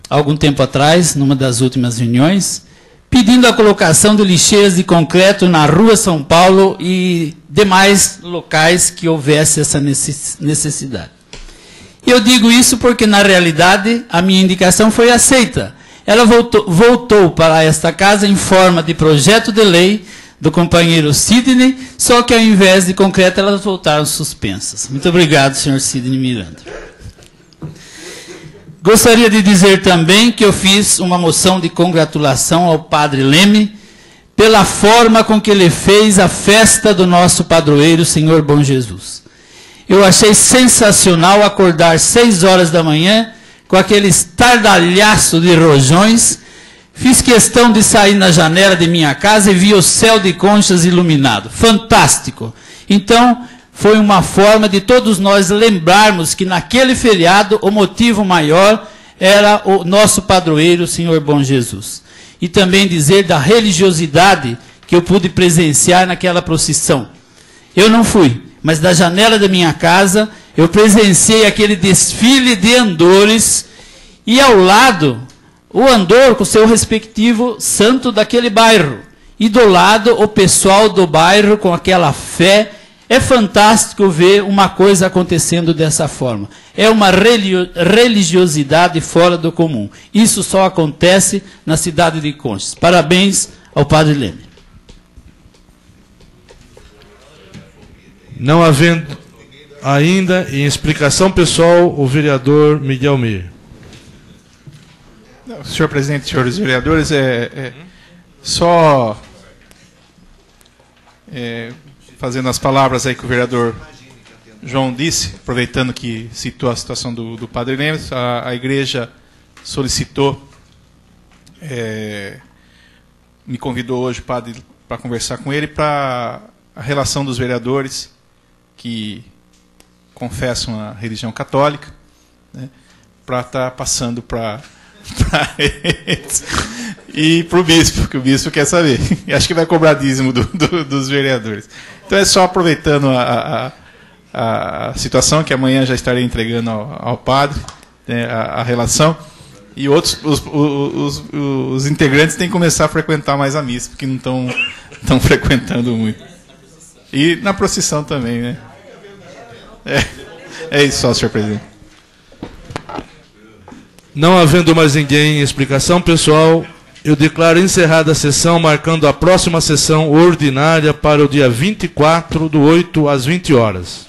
algum tempo atrás, numa das últimas reuniões, pedindo a colocação de lixeiras de concreto na Rua São Paulo e demais locais que houvesse essa necessidade. E eu digo isso porque, na realidade, a minha indicação foi aceita. Ela voltou para esta casa em forma de projeto de lei do companheiro Sidney, só que ao invés de concreto elas voltaram suspensas. Muito obrigado, senhor Sidney Miranda. Gostaria de dizer também que eu fiz uma moção de congratulação ao Padre Leme pela forma com que ele fez a festa do nosso padroeiro, Senhor Bom Jesus. Eu achei sensacional acordar 6 horas da manhã com aquele estardalhaço de rojões. Fiz questão de sair na janela de minha casa e vi o céu de conchas iluminado. Fantástico! Então, foi uma forma de todos nós lembrarmos que naquele feriado o motivo maior era o nosso padroeiro, Senhor Bom Jesus. E também dizer da religiosidade que eu pude presenciar naquela procissão. Eu não fui, mas da janela da minha casa eu presenciei aquele desfile de andores e ao lado o andor com seu respectivo santo daquele bairro. E do lado o pessoal do bairro com aquela fé. É fantástico ver uma coisa acontecendo dessa forma. É uma religiosidade fora do comum. Isso só acontece na cidade de Conchas. Parabéns ao Padre Leme. Não havendo ainda, em explicação pessoal, o vereador Miguel Meir. Senhor presidente, senhores vereadores, só fazendo as palavras aí que o vereador João disse, aproveitando que citou a situação do Padre Leme, a igreja solicitou, me convidou hoje, padre, para conversar com ele para a relação dos vereadores que confessam a religião católica, né, para estar passando para eles e para o bispo, que o bispo quer saber. Acho que vai cobrar dízimo dos vereadores. Então é só aproveitando a situação, que amanhã já estarei entregando ao padre, né, a relação, e outros, os integrantes têm que começar a frequentar mais a missa, porque não estão frequentando muito. E na procissão também, né? É isso só, senhor presidente. Não havendo mais ninguém em explicação pessoal, eu declaro encerrada a sessão, marcando a próxima sessão ordinária para o dia 24/8 às 20 horas.